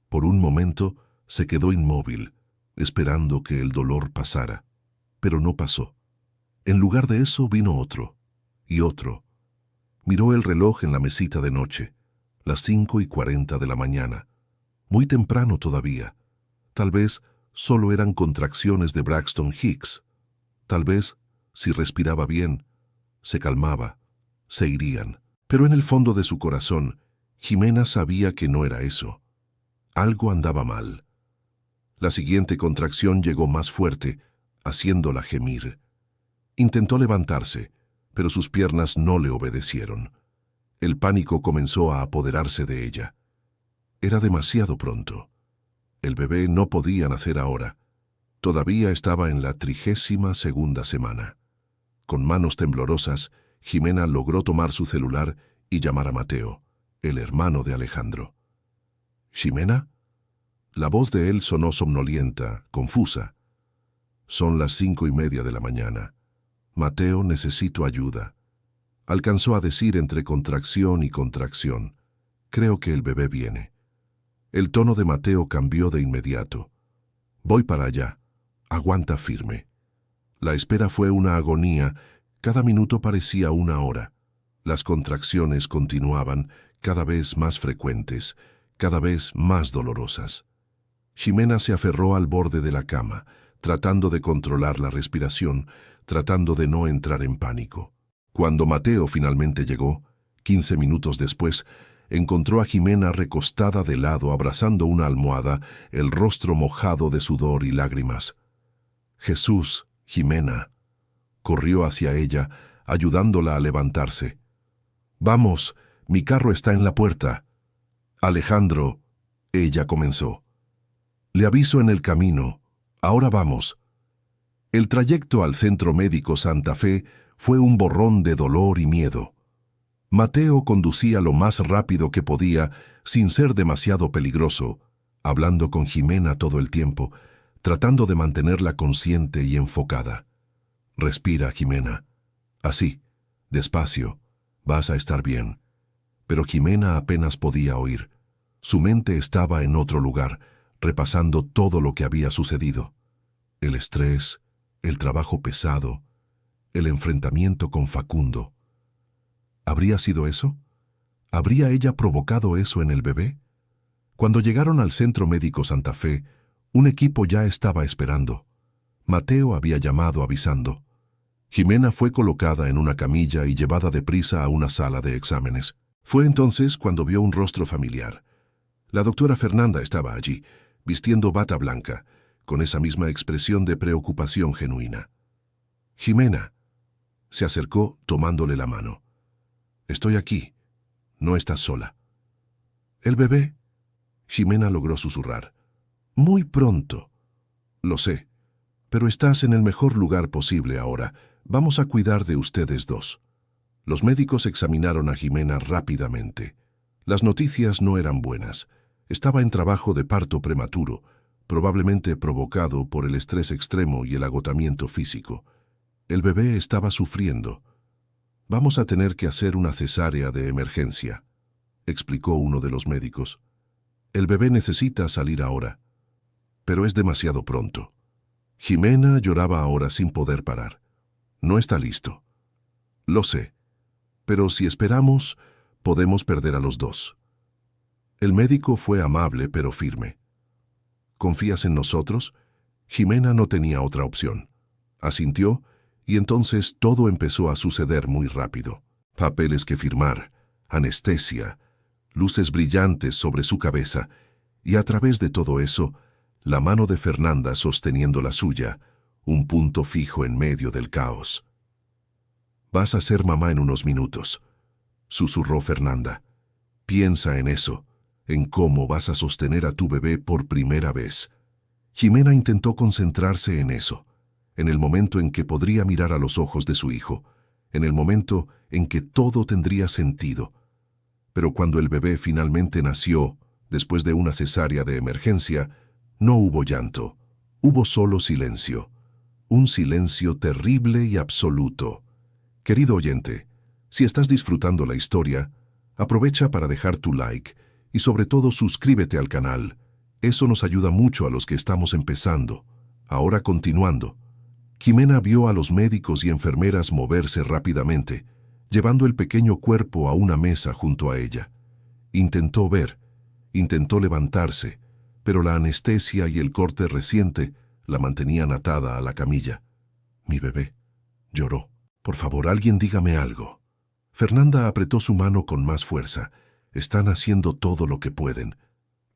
Por un momento se quedó inmóvil, esperando que el dolor pasara, pero no pasó. En lugar de eso vino otro, y otro. Miró el reloj en la mesita de noche, las 5:40 de la mañana. Muy temprano todavía. Tal vez solo eran contracciones de Braxton Hicks. Tal vez, si respiraba bien, se calmaba, se irían. Pero en el fondo de su corazón, Jimena sabía que no era eso. Algo andaba mal. La siguiente contracción llegó más fuerte, haciéndola gemir. Intentó levantarse, pero sus piernas no le obedecieron. El pánico comenzó a apoderarse de ella. Era demasiado pronto. El bebé no podía nacer ahora. Todavía estaba en la 32ª semana. Con manos temblorosas, Jimena logró tomar su celular y llamar a Mateo, el hermano de Alejandro. ¿Ximena? La voz de él sonó somnolienta, confusa. Son las 5:30 de la mañana. Mateo, necesito ayuda. Alcanzó a decir entre contracción y contracción. Creo que el bebé viene. El tono de Mateo cambió de inmediato. Voy para allá. Aguanta firme. La espera fue una agonía. Cada minuto parecía una hora. Las contracciones continuaban, cada vez más frecuentes, cada vez más dolorosas. Ximena se aferró al borde de la cama, tratando de controlar la respiración, tratando de no entrar en pánico. Cuando Mateo finalmente llegó, 15 minutos después, encontró a Jimena recostada de lado abrazando una almohada, el rostro mojado de sudor y lágrimas. Jesús, Jimena. Corrió hacia ella, ayudándola a levantarse. Vamos, mi carro está en la puerta. Alejandro, ella comenzó. Le aviso en el camino. Ahora vamos. El trayecto al Centro Médico Santa Fe fue un borrón de dolor y miedo. Mateo conducía lo más rápido que podía, sin ser demasiado peligroso, hablando con Jimena todo el tiempo, tratando de mantenerla consciente y enfocada. Respira, Jimena. Así, despacio, vas a estar bien. Pero Jimena apenas podía oír. Su mente estaba en otro lugar, repasando todo lo que había sucedido. El estrés, el trabajo pesado, el enfrentamiento con Facundo. ¿Habría sido eso? ¿Habría ella provocado eso en el bebé? Cuando llegaron al Centro Médico Santa Fe, un equipo ya estaba esperando. Mateo había llamado avisando. Jimena fue colocada en una camilla y llevada deprisa a una sala de exámenes. Fue entonces cuando vio un rostro familiar. La doctora Fernanda estaba allí, vistiendo bata blanca, con esa misma expresión de preocupación genuina. Jimena. Se acercó tomándole la mano. Estoy aquí. No estás sola. ¿El bebé? Ximena logró susurrar. Muy pronto. Lo sé, pero estás en el mejor lugar posible ahora. Vamos a cuidar de ustedes dos. Los médicos examinaron a Jimena rápidamente. Las noticias no eran buenas. Estaba en trabajo de parto prematuro, probablemente provocado por el estrés extremo y el agotamiento físico. El bebé estaba sufriendo. Vamos a tener que hacer una cesárea de emergencia, explicó uno de los médicos. El bebé necesita salir ahora. Pero es demasiado pronto. Jimena lloraba ahora sin poder parar. No está listo. Lo sé, pero si esperamos, podemos perder a los dos. El médico fue amable pero firme. ¿Confías en nosotros? Jimena no tenía otra opción. Asintió, y entonces todo empezó a suceder muy rápido. Papeles que firmar, anestesia, luces brillantes sobre su cabeza, y a través de todo eso, la mano de Fernanda sosteniendo la suya, un punto fijo en medio del caos. Vas a ser mamá en unos minutos, susurró Fernanda. Piensa en eso, en cómo vas a sostener a tu bebé por primera vez. Jimena intentó concentrarse en eso, en el momento en que podría mirar a los ojos de su hijo, en el momento en que todo tendría sentido. Pero cuando el bebé finalmente nació, después de una cesárea de emergencia, no hubo llanto, hubo solo silencio. Un silencio terrible y absoluto. Querido oyente, si estás disfrutando la historia, aprovecha para dejar tu like y sobre todo suscríbete al canal. Eso nos ayuda mucho a los que estamos empezando. Ahora continuando. Ximena vio a los médicos y enfermeras moverse rápidamente, llevando el pequeño cuerpo a una mesa junto a ella. Intentó ver, intentó levantarse, pero la anestesia y el corte reciente la mantenían atada a la camilla. Mi bebé, lloró. Por favor, alguien dígame algo. Fernanda apretó su mano con más fuerza. Están haciendo todo lo que pueden.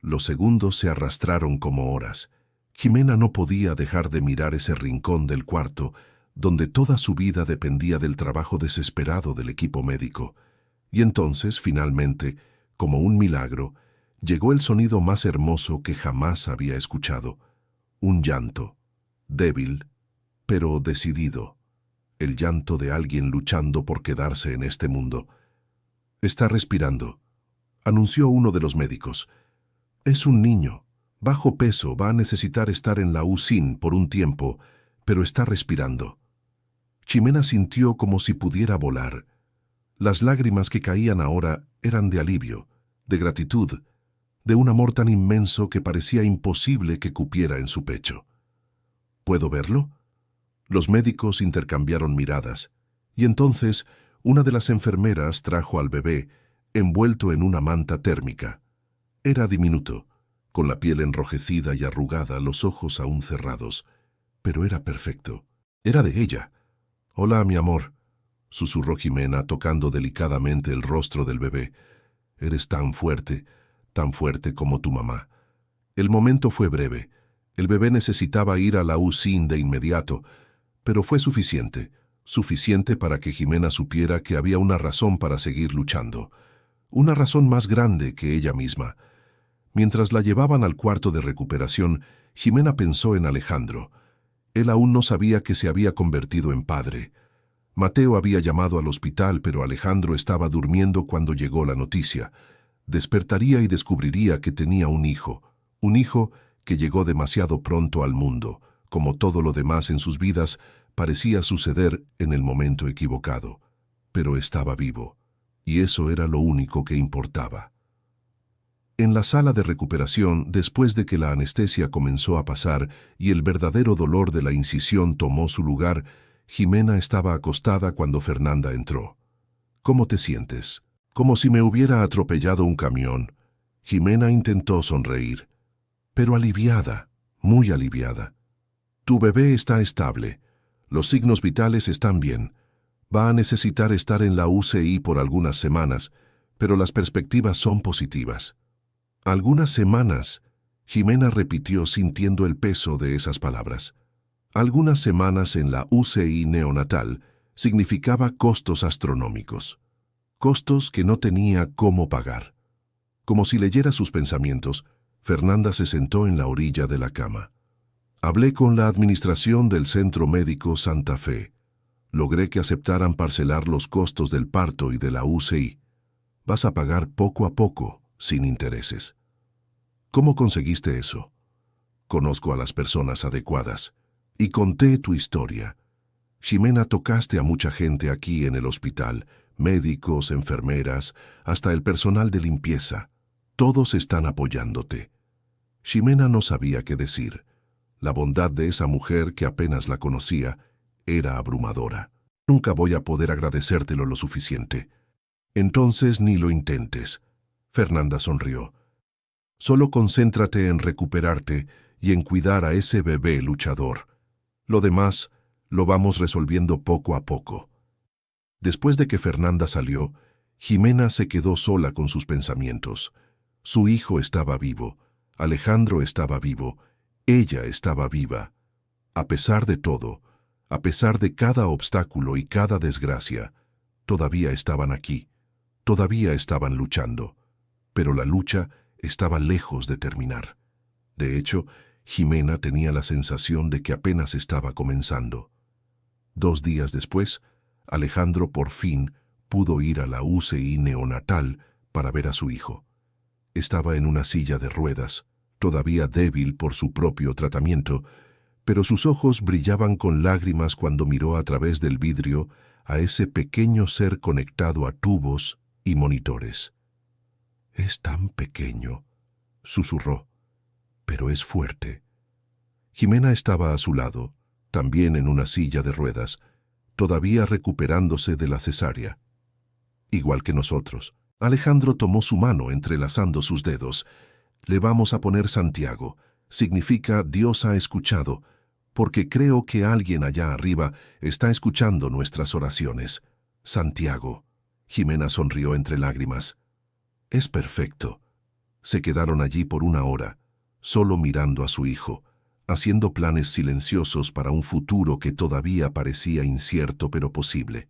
Los segundos se arrastraron como horas. Ximena no podía dejar de mirar ese rincón del cuarto, donde toda su vida dependía del trabajo desesperado del equipo médico. Y entonces, finalmente, como un milagro, llegó el sonido más hermoso que jamás había escuchado. Un llanto, débil, pero decidido. El llanto de alguien luchando por quedarse en este mundo. Está respirando, anunció uno de los médicos. Es un niño, bajo peso, va a necesitar estar en la UCI por un tiempo, pero está respirando. Ximena sintió como si pudiera volar. Las lágrimas que caían ahora eran de alivio, de gratitud, de un amor tan inmenso que parecía imposible que cupiera en su pecho. ¿Puedo verlo? Los médicos intercambiaron miradas, y entonces una de las enfermeras trajo al bebé, envuelto en una manta térmica. Era diminuto, con la piel enrojecida y arrugada, los ojos aún cerrados, pero era perfecto. Era de ella. «Hola, mi amor», susurró Ximena, tocando delicadamente el rostro del bebé. «Eres tan fuerte como tu mamá». El momento fue breve. El bebé necesitaba ir a la UCI de inmediato, pero fue suficiente para que Ximena supiera que había una razón para seguir luchando, una razón más grande que ella misma. Mientras la llevaban al cuarto de recuperación, Ximena pensó en Alejandro. Él aún no sabía que se había convertido en padre. Mateo había llamado al hospital, pero Alejandro estaba durmiendo cuando llegó la noticia. Despertaría y descubriría que tenía un hijo que llegó demasiado pronto al mundo. Como todo lo demás en sus vidas, parecía suceder en el momento equivocado. Pero estaba vivo, y eso era lo único que importaba. En la sala de recuperación, después de que la anestesia comenzó a pasar y el verdadero dolor de la incisión tomó su lugar, Ximena estaba acostada cuando Fernanda entró. «¿Cómo te sientes?» «Como si me hubiera atropellado un camión». Ximena intentó sonreír, pero aliviada, muy aliviada. «Tu bebé está estable. Los signos vitales están bien. Va a necesitar estar en la UCI por algunas semanas, pero las perspectivas son positivas». «Algunas semanas», Ximena repitió sintiendo el peso de esas palabras. Algunas semanas en la UCI neonatal significaba costos astronómicos. Costos que no tenía cómo pagar. Como si leyera sus pensamientos, Fernanda se sentó en la orilla de la cama. «Hablé con la administración del Centro Médico Santa Fe. Logré que aceptaran parcelar los costos del parto y de la UCI. Vas a pagar poco a poco, sin intereses». «¿Cómo conseguiste eso?» «Conozco a las personas adecuadas. Y conté tu historia. Ximena, tocaste a mucha gente aquí en el hospital, médicos, enfermeras, hasta el personal de limpieza. Todos están apoyándote». Ximena no sabía qué decir. La bondad de esa mujer, que apenas la conocía, era abrumadora. «Nunca voy a poder agradecértelo lo suficiente». «Entonces ni lo intentes». Fernanda sonrió. «Solo concéntrate en recuperarte y en cuidar a ese bebé luchador. Lo demás lo vamos resolviendo poco a poco». Después de que Fernanda salió, Ximena se quedó sola con sus pensamientos. Su hijo estaba vivo, Alejandro estaba vivo, ella estaba viva. A pesar de todo, a pesar de cada obstáculo y cada desgracia, todavía estaban aquí, todavía estaban luchando. Pero la lucha estaba lejos de terminar. De hecho, Ximena tenía la sensación de que apenas estaba comenzando. 2 días después, Alejandro por fin pudo ir a la UCI neonatal para ver a su hijo. Estaba en una silla de ruedas, todavía débil por su propio tratamiento, pero sus ojos brillaban con lágrimas cuando miró a través del vidrio a ese pequeño ser conectado a tubos y monitores. «Es tan pequeño», susurró, «pero es fuerte». Jimena estaba a su lado, también en una silla de ruedas, todavía recuperándose de la cesárea. Igual que nosotros, Alejandro tomó su mano entrelazando sus dedos. «Le vamos a poner Santiago. Significa Dios ha escuchado, porque creo que alguien allá arriba está escuchando nuestras oraciones. Santiago». Jimena sonrió entre lágrimas. «Es perfecto». Se quedaron allí por una hora, solo mirando a su hijo, haciendo planes silenciosos para un futuro que todavía parecía incierto pero posible.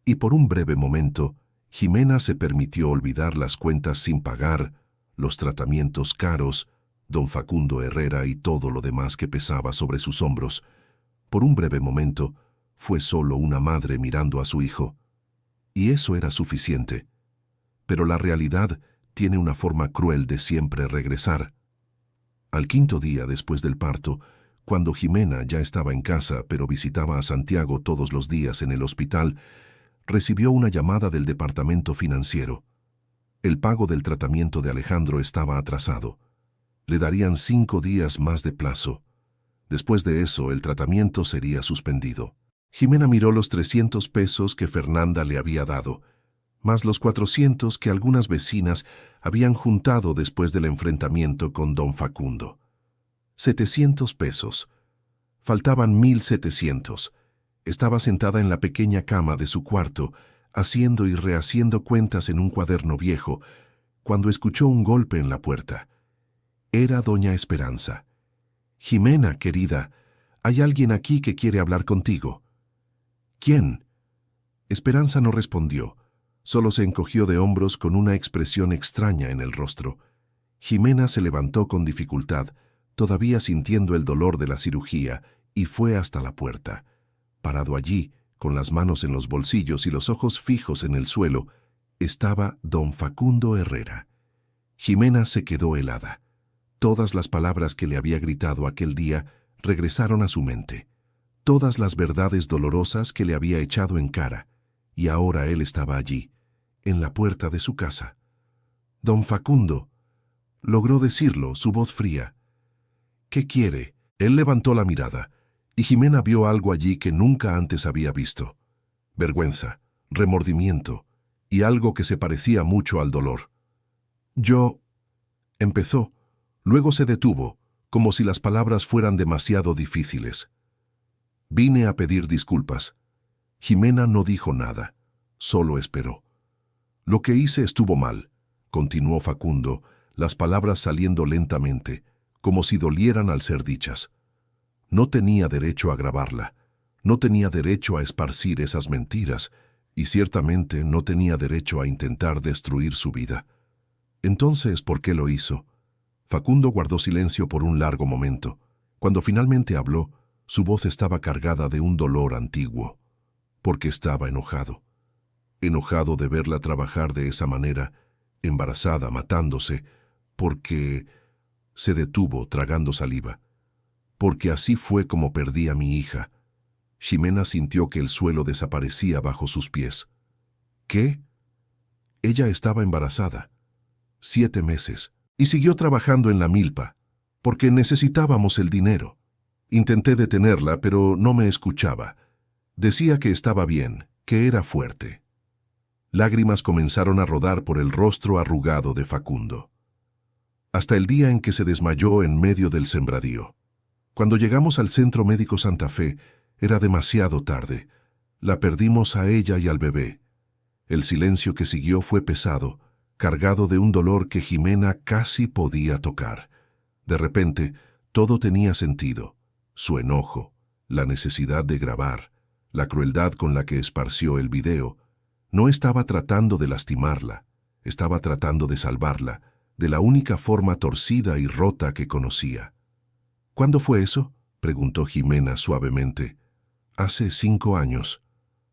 Y por un breve momento, Jimena se permitió olvidar las cuentas sin pagar, los tratamientos caros, don Facundo Herrera y todo lo demás que pesaba sobre sus hombros. Por un breve momento, fue solo una madre mirando a su hijo. Y eso era suficiente. Pero la realidad tiene una forma cruel de siempre regresar. Al quinto día después del parto, cuando Jimena ya estaba en casa pero visitaba a Santiago todos los días en el hospital, recibió una llamada del departamento financiero. El pago del tratamiento de Alejandro estaba atrasado. Le darían 5 días más de plazo. Después de eso, el tratamiento sería suspendido. Jimena miró los 300 pesos que Fernanda le había dado, más los 400 que algunas vecinas habían juntado después del enfrentamiento con don Facundo. 700 pesos. Faltaban 1.700. Estaba sentada en la pequeña cama de su cuarto, haciendo y rehaciendo cuentas en un cuaderno viejo, cuando escuchó un golpe en la puerta. Era doña Esperanza. «Jimena, querida, hay alguien aquí que quiere hablar contigo». «¿Quién?» Esperanza no respondió. Solo se encogió de hombros con una expresión extraña en el rostro. Jimena se levantó con dificultad, todavía sintiendo el dolor de la cirugía, y fue hasta la puerta. Parado allí, con las manos en los bolsillos y los ojos fijos en el suelo, estaba don Facundo Herrera. Jimena se quedó helada. Todas las palabras que le había gritado aquel día regresaron a su mente. Todas las verdades dolorosas que le había echado en cara. Y ahora él estaba allí, en la puerta de su casa. «Don Facundo», logró decirlo, su voz fría. «¿Qué quiere?». Él levantó la mirada, y Jimena vio algo allí que nunca antes había visto. Vergüenza, remordimiento, y algo que se parecía mucho al dolor. «Yo…», empezó, luego se detuvo, como si las palabras fueran demasiado difíciles. «Vine a pedir disculpas». Jimena no dijo nada, solo esperó. «Lo que hice estuvo mal», continuó Facundo, las palabras saliendo lentamente, como si dolieran al ser dichas. «No tenía derecho a grabarla, no tenía derecho a esparcir esas mentiras, y ciertamente no tenía derecho a intentar destruir su vida». «Entonces, ¿por qué lo hizo?». Facundo guardó silencio por un largo momento. Cuando finalmente habló, su voz estaba cargada de un dolor antiguo. Porque estaba enojado. Enojado de verla trabajar de esa manera, embarazada, matándose, porque… Se detuvo, tragando saliva. «Porque así fue como perdí a mi hija». Jimena sintió que el suelo desaparecía bajo sus pies. «¿Qué?». Ella estaba embarazada. 7 meses. Y siguió trabajando en la milpa, porque necesitábamos el dinero. Intenté detenerla, pero no me escuchaba. Decía que estaba bien, que era fuerte. Lágrimas comenzaron a rodar por el rostro arrugado de Facundo. Hasta el día en que se desmayó en medio del sembradío. Cuando llegamos al Centro Médico Santa Fe, era demasiado tarde. La perdimos a ella y al bebé. El silencio que siguió fue pesado, cargado de un dolor que Jimena casi podía tocar. De repente, todo tenía sentido. Su enojo, la necesidad de grabar, la crueldad con la que esparció el video. No estaba tratando de lastimarla, estaba tratando de salvarla, de la única forma torcida y rota que conocía. «¿Cuándo fue eso?», preguntó Jimena suavemente. «Hace 5 años».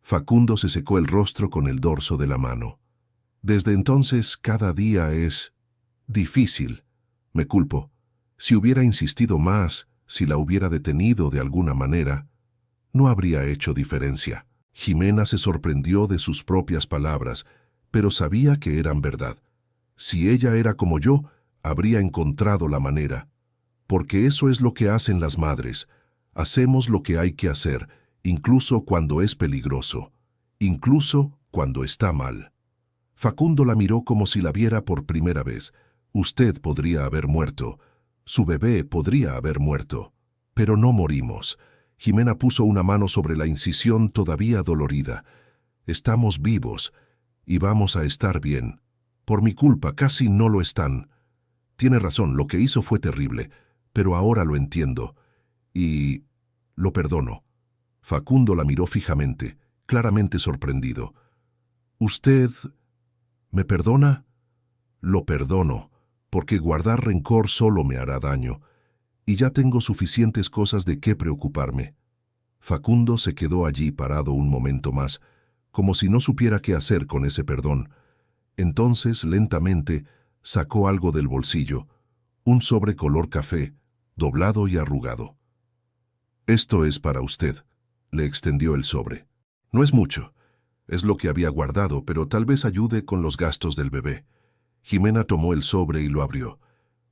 Facundo se secó el rostro con el dorso de la mano. Desde entonces, cada día es difícil. Me culpo. Si hubiera insistido más, si la hubiera detenido de alguna manera, no habría hecho diferencia. Jimena se sorprendió de sus propias palabras, pero sabía que eran verdad. Si ella era como yo, habría encontrado la manera. Porque eso es lo que hacen las madres. Hacemos lo que hay que hacer, incluso cuando es peligroso, incluso cuando está mal. Facundo la miró como si la viera por primera vez. Usted podría haber muerto. Su bebé podría haber muerto. Pero no morimos. Jimena puso una mano sobre la incisión todavía dolorida. Estamos vivos y vamos a estar bien. Por mi culpa casi no lo están. Tiene razón, lo que hizo fue terrible, pero ahora lo entiendo. Y lo perdono. Facundo la miró fijamente, claramente sorprendido. ¿Usted me perdona? Lo perdono, porque guardar rencor solo me hará daño, y ya tengo suficientes cosas de qué preocuparme. Facundo se quedó allí parado un momento más, como si no supiera qué hacer con ese perdón. Entonces, lentamente, sacó algo del bolsillo, un sobre color café, doblado y arrugado. «Esto es para usted», le extendió el sobre. «No es mucho, es lo que había guardado, pero tal vez ayude con los gastos del bebé». Jimena tomó el sobre y lo abrió.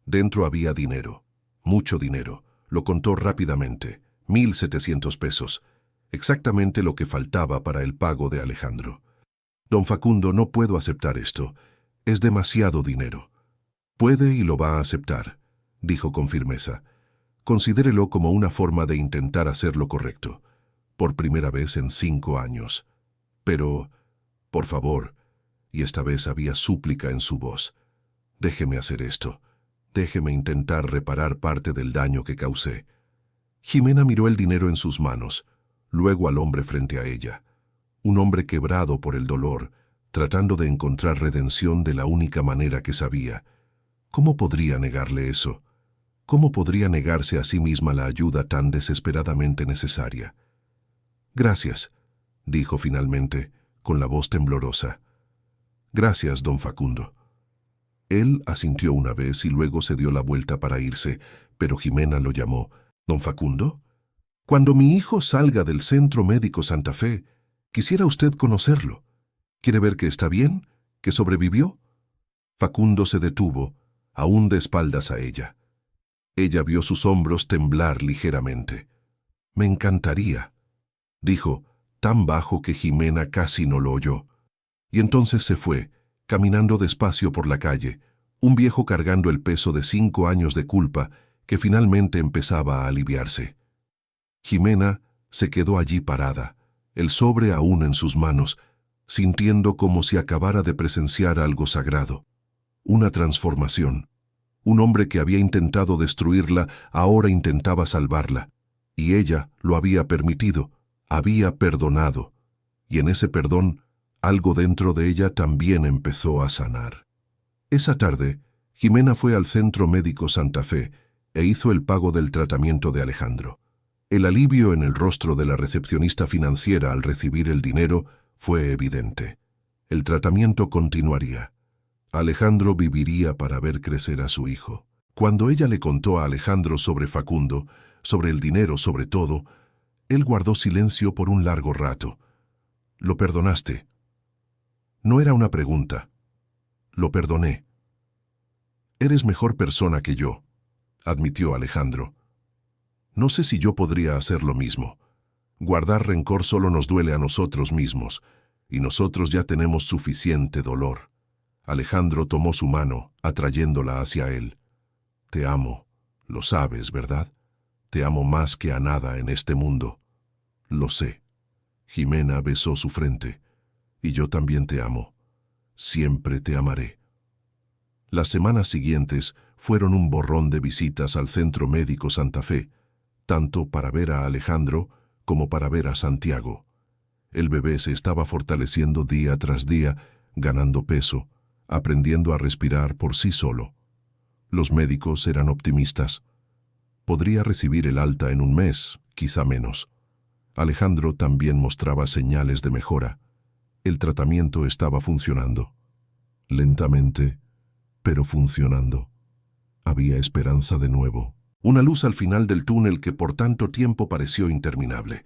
Dentro había dinero, mucho dinero. Lo contó rápidamente, 1,700 pesos, exactamente lo que faltaba para el pago de Alejandro. «Don Facundo, no puedo aceptar esto. Es demasiado dinero». «Puede y lo va a aceptar», dijo con firmeza. «Considérelo como una forma de intentar hacer lo correcto. Por primera vez en 5 años. Pero, por favor», y esta vez había súplica en su voz, «déjeme hacer esto. Déjeme intentar reparar parte del daño que causé». Jimena miró el dinero en sus manos, luego al hombre frente a ella. Un hombre quebrado por el dolor, tratando de encontrar redención de la única manera que sabía. ¿Cómo podría negarle eso? ¿Cómo podría negarse a sí misma la ayuda tan desesperadamente necesaria? «Gracias», dijo finalmente, con la voz temblorosa. «Gracias, don Facundo». Él asintió una vez y luego se dio la vuelta para irse, pero Jimena lo llamó. «¿Don Facundo? Cuando mi hijo salga del Centro Médico Santa Fe, quisiera usted conocerlo. ¿Quiere ver que está bien? ¿Que sobrevivió?» Facundo se detuvo, aún de espaldas a ella. Ella vio sus hombros temblar ligeramente. «Me encantaría», dijo, tan bajo que Jimena casi no lo oyó. Y entonces se fue, caminando despacio por la calle, un viejo cargando el peso de 5 años de culpa que finalmente empezaba a aliviarse. Jimena se quedó allí parada, el sobre aún en sus manos, sintiendo como si acabara de presenciar algo sagrado. Una transformación. Un hombre que había intentado destruirla ahora intentaba salvarla, y ella lo había permitido, había perdonado, y en ese perdón algo dentro de ella también empezó a sanar. Esa tarde, Jimena fue al Centro Médico Santa Fe e hizo el pago del tratamiento de Alejandro. El alivio en el rostro de la recepcionista financiera al recibir el dinero fue evidente. El tratamiento continuaría. Alejandro viviría para ver crecer a su hijo. Cuando ella le contó a Alejandro sobre Facundo, sobre el dinero sobre todo, él guardó silencio por un largo rato. «¿Lo perdonaste?» No era una pregunta. «Lo perdoné». «Eres mejor persona que yo», admitió Alejandro. «No sé si yo podría hacer lo mismo. Guardar rencor solo nos duele a nosotros mismos, y nosotros ya tenemos suficiente dolor». Alejandro tomó su mano, atrayéndola hacia él. «Te amo, lo sabes, ¿verdad? Te amo más que a nada en este mundo». «Lo sé». Jimena besó su frente. «Y yo también te amo. Siempre te amaré». Las semanas siguientes fueron un borrón de visitas al Centro Médico Santa Fe, tanto para ver a Alejandro como para ver a Santiago. El bebé se estaba fortaleciendo día tras día, ganando peso, aprendiendo a respirar por sí solo. Los médicos eran optimistas. Podría recibir el alta en un mes, quizá menos. Alejandro también mostraba señales de mejora. El tratamiento estaba funcionando. Lentamente, pero funcionando. Había esperanza de nuevo. Una luz al final del túnel que por tanto tiempo pareció interminable.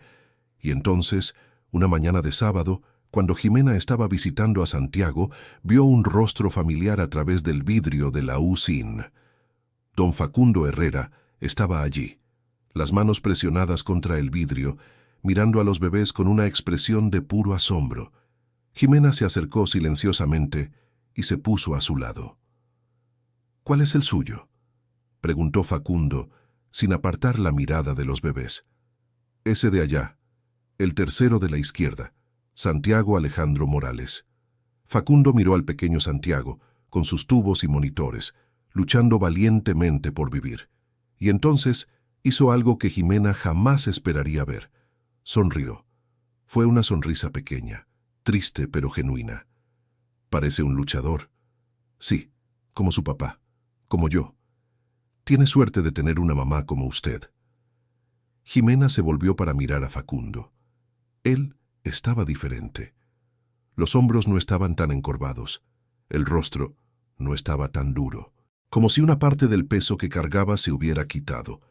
Y entonces, una mañana de sábado, cuando Jimena estaba visitando a Santiago, vio un rostro familiar a través del vidrio de la UCIN. Don Facundo Herrera estaba allí, las manos presionadas contra el vidrio, mirando a los bebés con una expresión de puro asombro. Jimena se acercó silenciosamente y se puso a su lado. «¿Cuál es el suyo?», preguntó Facundo, sin apartar la mirada de los bebés. «Ese de allá, el tercero de la izquierda, Santiago Alejandro Morales». Facundo miró al pequeño Santiago, con sus tubos y monitores, luchando valientemente por vivir. Y entonces hizo algo que Jimena jamás esperaría ver. Sonrió. Fue una sonrisa pequeña, triste pero genuina. «Parece un luchador». «Sí, como su papá, como yo. Tiene suerte de tener una mamá como usted». Jimena se volvió para mirar a Facundo. Él estaba diferente. Los hombros no estaban tan encorvados. El rostro no estaba tan duro. Como si una parte del peso que cargaba se hubiera quitado.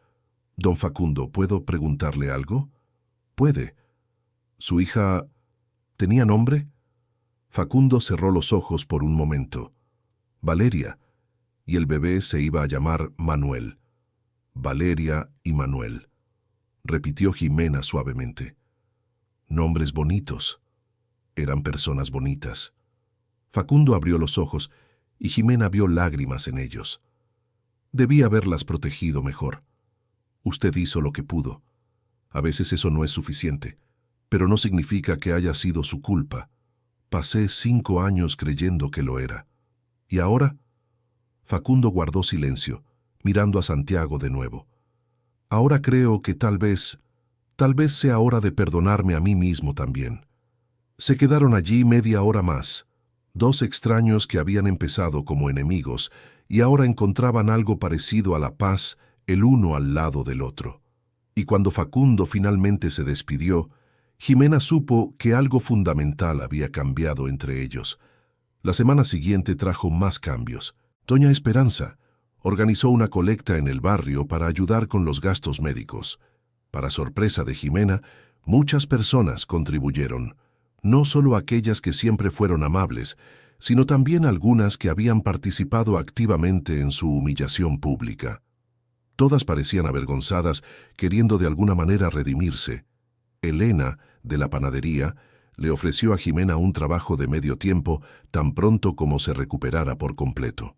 «Don Facundo, ¿puedo preguntarle algo?» «Puede». «¿Su hija tenía nombre?» Facundo cerró los ojos por un momento. «Valeria». Y el bebé se iba a llamar Manuel. «Valeria y Manuel», repitió Jimena suavemente. «Nombres bonitos». Eran personas bonitas. Facundo abrió los ojos y Jimena vio lágrimas en ellos. Debía haberlas protegido mejor. Usted hizo lo que pudo. A veces eso no es suficiente, pero no significa que haya sido su culpa. Pasé 5 años creyendo que lo era. ¿Y ahora? Facundo guardó silencio, mirando a Santiago de nuevo. Ahora creo que tal vez sea hora de perdonarme a mí mismo también. Se quedaron allí media hora más, 2 extraños que habían empezado como enemigos y ahora encontraban algo parecido a la paz el uno al lado del otro. Y cuando Facundo finalmente se despidió, Jimena supo que algo fundamental había cambiado entre ellos. La semana siguiente trajo más cambios. Doña Esperanza organizó una colecta en el barrio para ayudar con los gastos médicos. Para sorpresa de Jimena, muchas personas contribuyeron, no solo aquellas que siempre fueron amables, sino también algunas que habían participado activamente en su humillación pública. Todas parecían avergonzadas, queriendo de alguna manera redimirse. Elena, de la panadería, le ofreció a Jimena un trabajo de medio tiempo tan pronto como se recuperara por completo.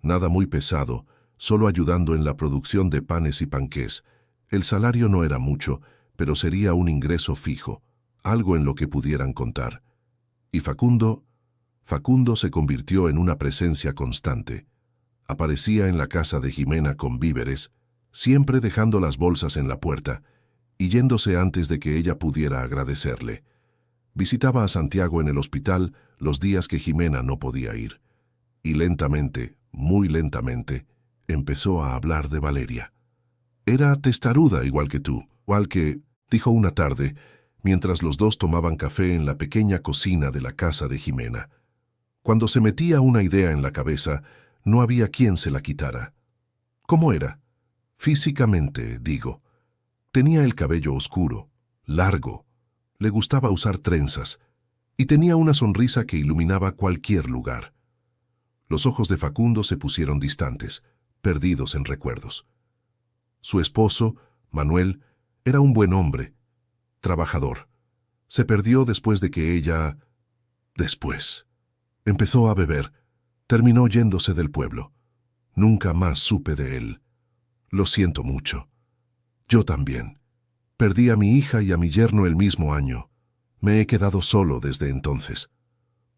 Nada muy pesado, solo ayudando en la producción de panes y panqués. El salario no era mucho, pero sería un ingreso fijo, algo en lo que pudieran contar. Y Facundo se convirtió en una presencia constante. Aparecía en la casa de Jimena con víveres, siempre dejando las bolsas en la puerta y yéndose antes de que ella pudiera agradecerle. Visitaba a Santiago en el hospital los días que Jimena no podía ir. Y lentamente, muy lentamente, empezó a hablar de Valeria. «Era testaruda igual que tú, igual que», dijo una tarde, mientras los dos tomaban café en la pequeña cocina de la casa de Jimena. Cuando se metía una idea en la cabeza, no había quien se la quitara. «¿Cómo era?» «Físicamente, digo. Tenía el cabello oscuro, largo, le gustaba usar trenzas, y tenía una sonrisa que iluminaba cualquier lugar». Los ojos de Facundo se pusieron distantes, perdidos en recuerdos. Su esposo, Manuel, era un buen hombre, trabajador. Se perdió después de que ella... Después. Empezó a beber. Terminó yéndose del pueblo. Nunca más supe de él. Lo siento mucho. Yo también. Perdí a mi hija y a mi yerno el mismo año. Me he quedado solo desde entonces.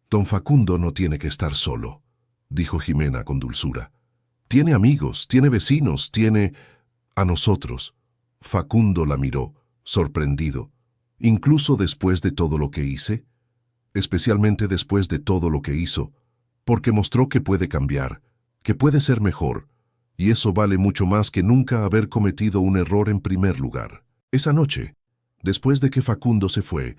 Don Facundo no tiene que estar solo, dijo Jimena con dulzura. Tiene amigos, tiene vecinos, tiene... a nosotros. Facundo la miró, sorprendido. Incluso después de todo lo que hice, especialmente después de todo lo que hizo, porque mostró que puede cambiar, que puede ser mejor, y eso vale mucho más que nunca haber cometido un error en primer lugar. Esa noche, Después de que Facundo se fue,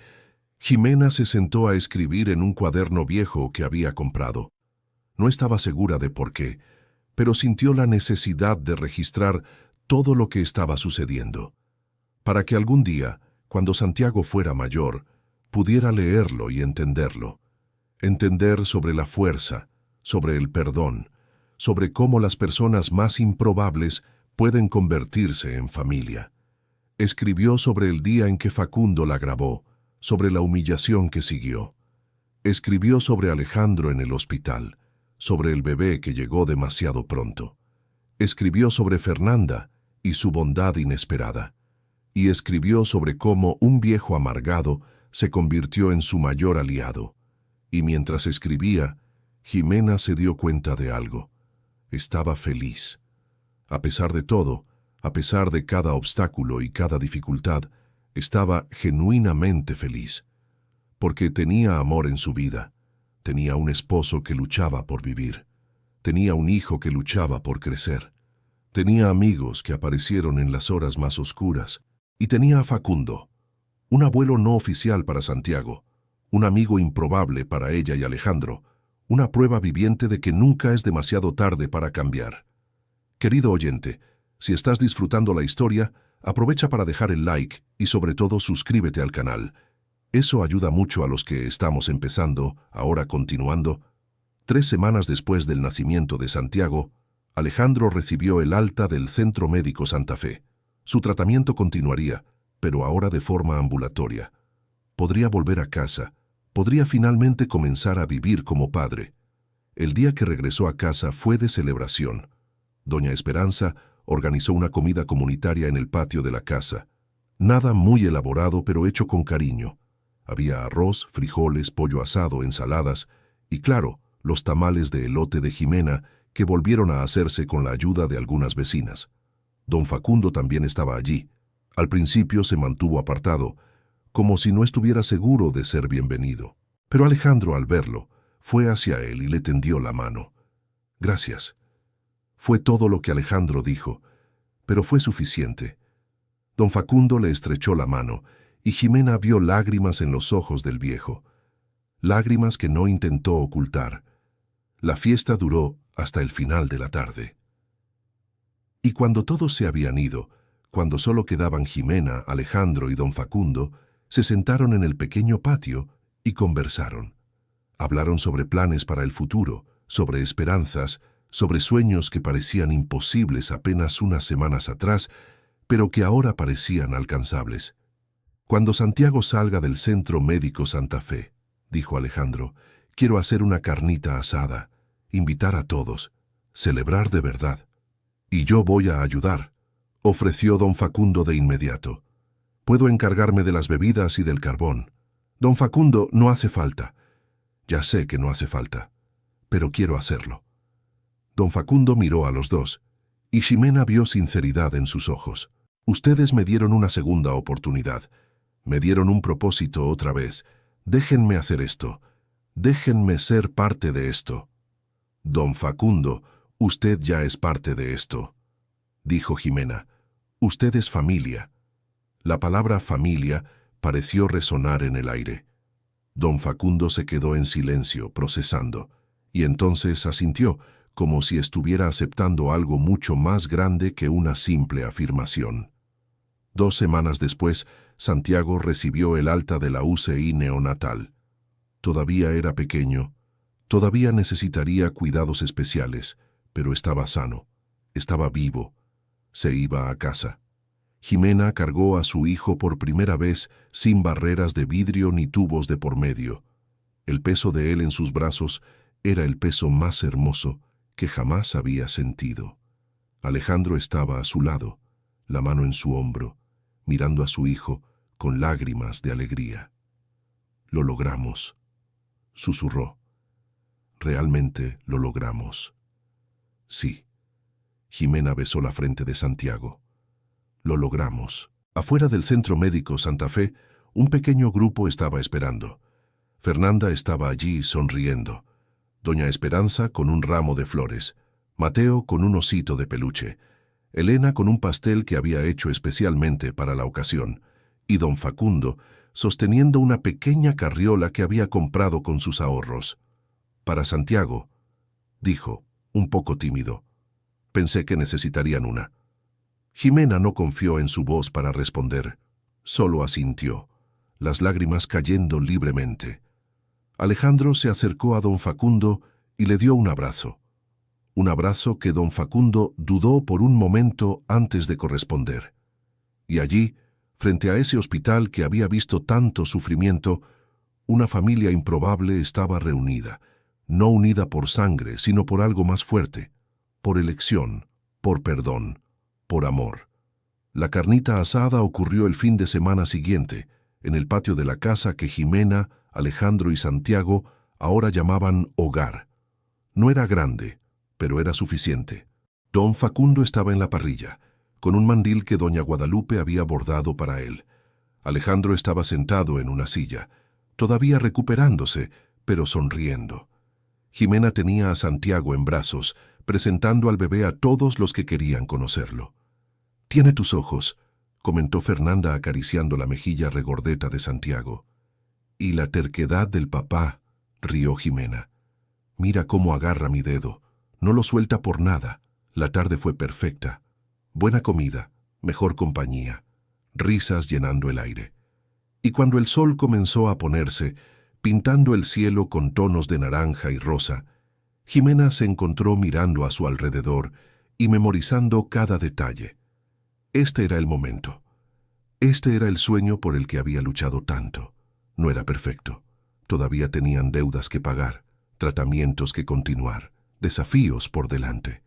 Jimena se sentó a escribir en un cuaderno viejo que había comprado. No estaba segura de por qué, pero sintió la necesidad de registrar todo lo que estaba sucediendo, para que algún día, cuando Santiago fuera mayor, pudiera leerlo y entenderlo. Entender sobre la fuerza, sobre el perdón, sobre cómo las personas más improbables pueden convertirse en familia. Escribió sobre el día en que Facundo la grabó, sobre la humillación que siguió. Escribió sobre Alejandro en el hospital, sobre el bebé que llegó demasiado pronto. Escribió sobre Fernanda y su bondad inesperada. Y escribió sobre cómo un viejo amargado se convirtió en su mayor aliado. Y mientras escribía, Jimena se dio cuenta de algo. Estaba feliz. A pesar de todo, a pesar de cada obstáculo y cada dificultad, estaba genuinamente feliz. Porque tenía amor en su vida. Tenía un esposo que luchaba por vivir. Tenía un hijo que luchaba por crecer. Tenía amigos que aparecieron en las horas más oscuras. Y tenía a Facundo, un abuelo no oficial para Santiago, un amigo improbable para ella y Alejandro, una prueba viviente de que nunca es demasiado tarde para cambiar. Querido oyente, si estás disfrutando la historia, aprovecha para dejar el like y sobre todo suscríbete al canal. Eso ayuda mucho a los que estamos empezando, ahora continuando. 3 semanas después del nacimiento de Santiago, Alejandro recibió el alta del Centro Médico Santa Fe. Su tratamiento continuaría, pero ahora de forma ambulatoria. Podría volver a casa, podría finalmente comenzar a vivir como padre. El día que regresó a casa fue de celebración. Doña Esperanza organizó una comida comunitaria en el patio de la casa. Nada muy elaborado, pero hecho con cariño. Había arroz, frijoles, pollo asado, ensaladas y, claro, los tamales de elote de Jimena que volvieron a hacerse con la ayuda de algunas vecinas. Don Facundo también estaba allí. Al principio se mantuvo apartado, como si no estuviera seguro de ser bienvenido. Pero Alejandro, al verlo, fue hacia él y le tendió la mano. «Gracias». Fue todo lo que Alejandro dijo, pero fue suficiente. Don Facundo le estrechó la mano y Jimena vio lágrimas en los ojos del viejo. Lágrimas que no intentó ocultar. La fiesta duró hasta el final de la tarde. Y cuando todos se habían ido, cuando solo quedaban Jimena, Alejandro y don Facundo, se sentaron en el pequeño patio y conversaron. Hablaron sobre planes para el futuro, sobre esperanzas, sobre sueños que parecían imposibles apenas unas semanas atrás, pero que ahora parecían alcanzables. «Cuando Santiago salga del Centro Médico Santa Fe», dijo Alejandro, «quiero hacer una carnita asada, invitar a todos, celebrar de verdad». «Y yo voy a ayudar», ofreció don Facundo de inmediato. «Puedo encargarme de las bebidas y del carbón». «Don Facundo, no hace falta». «Ya sé que no hace falta, pero quiero hacerlo». Don Facundo miró a los dos, y Ximena vio sinceridad en sus ojos. «Ustedes me dieron una segunda oportunidad. Me dieron un propósito otra vez. Déjenme hacer esto. Déjenme ser parte de esto». «Don Facundo, usted ya es parte de esto», dijo Jimena. «Usted es familia». La palabra familia pareció resonar en el aire. Don Facundo se quedó en silencio, procesando, y entonces asintió, como si estuviera aceptando algo mucho más grande que una simple afirmación. 2 semanas después, Santiago recibió el alta de la UCI neonatal. Todavía era pequeño, todavía necesitaría cuidados especiales, pero estaba sano, estaba vivo. Se iba a casa. Jimena cargó a su hijo por primera vez sin barreras de vidrio ni tubos de por medio. El peso de él en sus brazos era el peso más hermoso que jamás había sentido. Alejandro estaba a su lado, la mano en su hombro, mirando a su hijo con lágrimas de alegría. «Lo logramos», susurró. «Realmente lo logramos». «Sí». Jimena besó la frente de Santiago. «Lo logramos». Afuera del Centro Médico Santa Fe, un pequeño grupo estaba esperando. Fernanda estaba allí sonriendo. Doña Esperanza con un ramo de flores. Mateo con un osito de peluche. Elena con un pastel que había hecho especialmente para la ocasión. y don Facundo, sosteniendo una pequeña carriola que había comprado con sus ahorros. «Para Santiago», dijo, un poco tímido. «Pensé que necesitarían una». Jimena no confió en su voz para responder. Solo asintió, las lágrimas cayendo libremente. Alejandro se acercó a don Facundo y le dio un abrazo. Un abrazo que don Facundo dudó por un momento antes de corresponder. Y allí, frente a ese hospital que había visto tanto sufrimiento, una familia improbable estaba reunida, no unida por sangre, sino por algo más fuerte, por elección, por perdón, por amor. La carnita asada ocurrió el fin de semana siguiente, en el patio de la casa que Jimena, Alejandro y Santiago ahora llamaban hogar. No era grande, pero era suficiente. Don Facundo estaba en la parrilla, con un mandil que doña Guadalupe había bordado para él. Alejandro estaba sentado en una silla, todavía recuperándose, pero sonriendo. Jimena tenía a Santiago en brazos, presentando al bebé a todos los que querían conocerlo. «Tiene tus ojos», comentó Fernanda acariciando la mejilla regordeta de Santiago. «Y la terquedad del papá», rió Jimena. «Mira cómo agarra mi dedo. No lo suelta por nada. La tarde fue perfecta. Buena comida, mejor compañía. Risas llenando el aire». Y cuando el sol comenzó a ponerse, pintando el cielo con tonos de naranja y rosa, Jimena se encontró mirando a su alrededor y memorizando cada detalle. Este era el momento. Este era el sueño por el que había luchado tanto. No era perfecto. Todavía tenían deudas que pagar, tratamientos que continuar, desafíos por delante.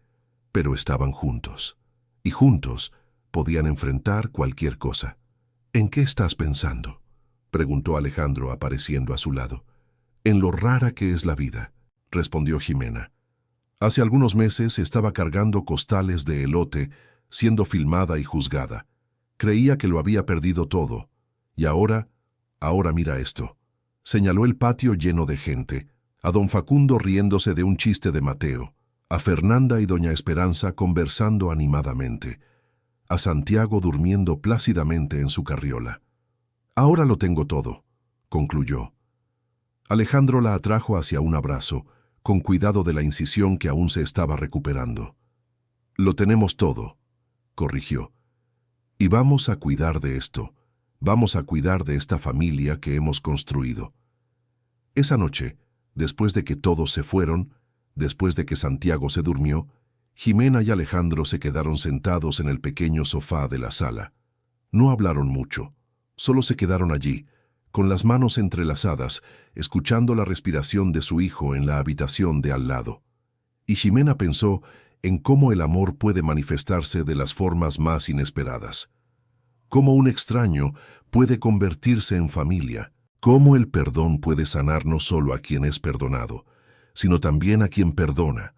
Pero estaban juntos. Y juntos podían enfrentar cualquier cosa. «¿En qué estás pensando?», preguntó Alejandro apareciendo a su lado. «En lo rara que es la vida», respondió Jimena. Hace algunos meses estaba cargando costales de elote, siendo filmada y juzgada. Creía que lo había perdido todo. Y ahora mira esto. Señaló el patio lleno de gente, a don Facundo riéndose de un chiste de Mateo, a Fernanda y doña Esperanza conversando animadamente, a Santiago durmiendo plácidamente en su carriola. «Ahora lo tengo todo», concluyó. Alejandro la atrajo hacia un abrazo, con cuidado de la incisión que aún se estaba recuperando. «Lo tenemos todo», corrigió. «Y vamos a cuidar de esto. Vamos a cuidar de esta familia que hemos construido». Esa noche, después de que todos se fueron, después de que Santiago se durmió, Jimena y Alejandro se quedaron sentados en el pequeño sofá de la sala. No hablaron mucho, solo se quedaron allí, con las manos entrelazadas, escuchando la respiración de su hijo en la habitación de al lado. Y Jimena pensó en cómo el amor puede manifestarse de las formas más inesperadas. Cómo un extraño puede convertirse en familia. Cómo el perdón puede sanar no solo a quien es perdonado, sino también a quien perdona.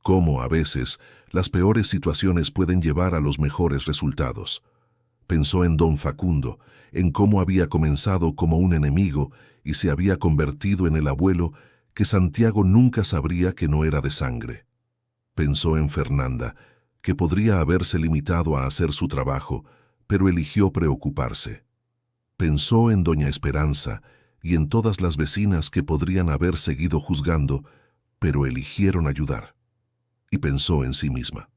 Cómo, a veces, las peores situaciones pueden llevar a los mejores resultados. Pensó en don Facundo, en cómo había comenzado como un enemigo y se había convertido en el abuelo que Santiago nunca sabría que no era de sangre. Pensó en Fernanda, que podría haberse limitado a hacer su trabajo, pero eligió preocuparse. Pensó en doña Esperanza y en todas las vecinas que podrían haber seguido juzgando, pero eligieron ayudar. Y pensó en sí misma,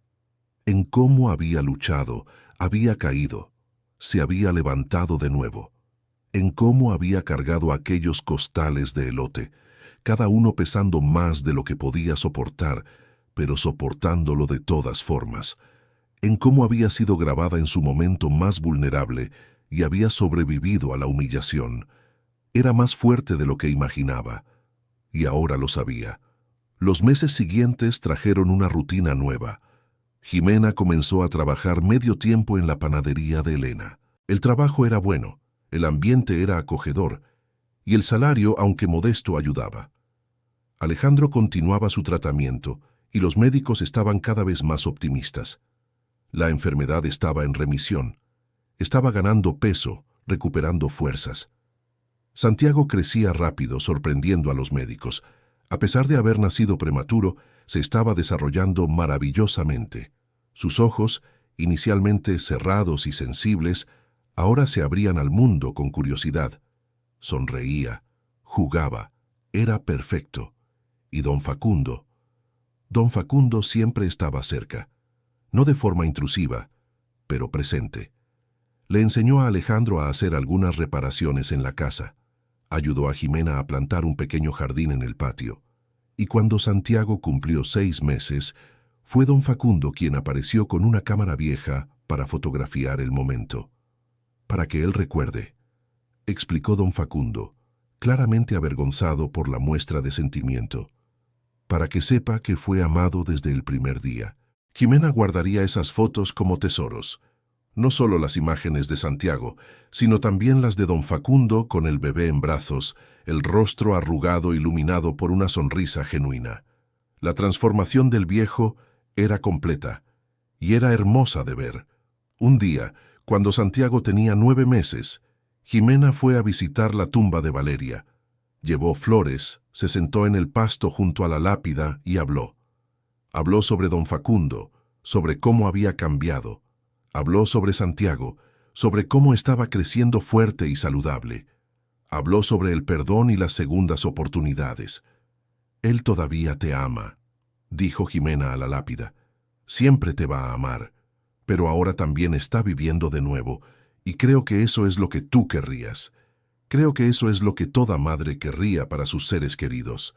en cómo había luchado, había caído, se había levantado de nuevo, en cómo había cargado aquellos costales de elote, cada uno pesando más de lo que podía soportar, pero soportándolo de todas formas, en cómo había sido grabada en su momento más vulnerable y había sobrevivido a la humillación. Era más fuerte de lo que imaginaba, y ahora lo sabía. Los meses siguientes trajeron una rutina nueva. Jimena comenzó a trabajar medio tiempo en la panadería de Elena. El trabajo era bueno, el ambiente era acogedor, y el salario, aunque modesto, ayudaba. Alejandro continuaba su tratamiento, y los médicos estaban cada vez más optimistas. La enfermedad estaba en remisión. Estaba ganando peso, recuperando fuerzas. Santiago crecía rápido, sorprendiendo a los médicos. A pesar de haber nacido prematuro, se estaba desarrollando maravillosamente. Sus ojos, inicialmente cerrados y sensibles, Ahora se abrían al mundo con curiosidad. Sonreía, jugaba, era perfecto. Y don Facundo. Don Facundo siempre estaba cerca, no de forma intrusiva, pero presente. Le enseñó a Alejandro a hacer algunas reparaciones en la casa. Ayudó a Jimena a plantar un pequeño jardín en el patio. Y cuando Santiago cumplió 6 meses, fue don Facundo quien apareció con una cámara vieja para fotografiar el momento. Para que él recuerde, explicó don Facundo, claramente avergonzado por la muestra de sentimiento. Para que sepa que fue amado desde el primer día. Jimena guardaría esas fotos como tesoros. No solo las imágenes de Santiago, sino también las de don Facundo con el bebé en brazos, el rostro arrugado iluminado por una sonrisa genuina. La transformación del viejo era completa, y era hermosa de ver. Un día, cuando Santiago tenía 9 meses, Jimena fue a visitar la tumba de Valeria. Llevó flores, se sentó en el pasto junto a la lápida y habló. Habló sobre don Facundo, sobre cómo había cambiado. Habló sobre Santiago, sobre cómo estaba creciendo fuerte y saludable. Habló sobre el perdón y las segundas oportunidades. Él todavía te ama, dijo Jimena a la lápida. Siempre te va a amar, pero ahora también está viviendo de nuevo, y creo que eso es lo que tú querrías. Creo que eso es lo que toda madre querría para sus seres queridos.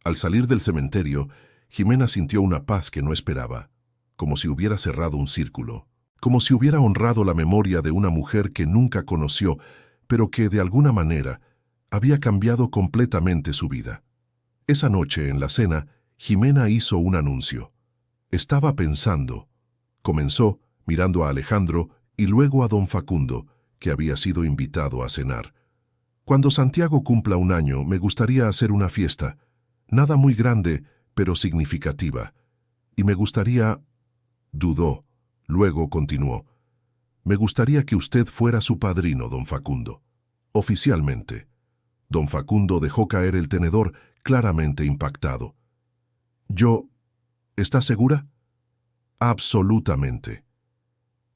Al salir del cementerio, Jimena sintió una paz que no esperaba, como si hubiera cerrado un círculo, como si hubiera honrado la memoria de una mujer que nunca conoció, pero que, de alguna manera, había cambiado completamente su vida. Esa noche, en la cena, Jimena hizo un anuncio. Estaba pensando. Comenzó, mirando a Alejandro y luego a don Facundo, que había sido invitado a cenar. Cuando Santiago cumpla 1 año, me gustaría hacer una fiesta. Nada muy grande, pero significativa. Y me gustaría... Dudó. Luego continuó. Me gustaría que usted fuera su padrino, don Facundo. Oficialmente. Don Facundo dejó caer el tenedor, claramente impactado. Yo... ¿Estás segura? Absolutamente.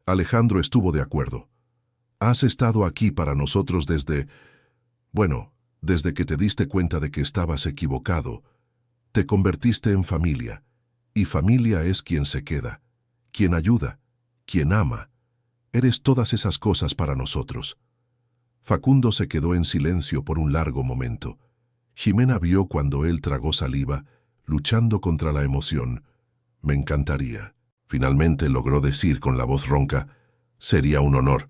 Alejandro estuvo de acuerdo. Has estado aquí para nosotros desde... Bueno, desde que te diste cuenta de que estabas equivocado. Te convertiste en familia, y familia es quien se queda, quien ayuda, quien ama. Eres todas esas cosas para nosotros. Facundo se quedó en silencio por un largo momento. Jimena vio cuando él tragó saliva, luchando contra la emoción. Me encantaría. Finalmente logró decir con la voz ronca, sería un honor.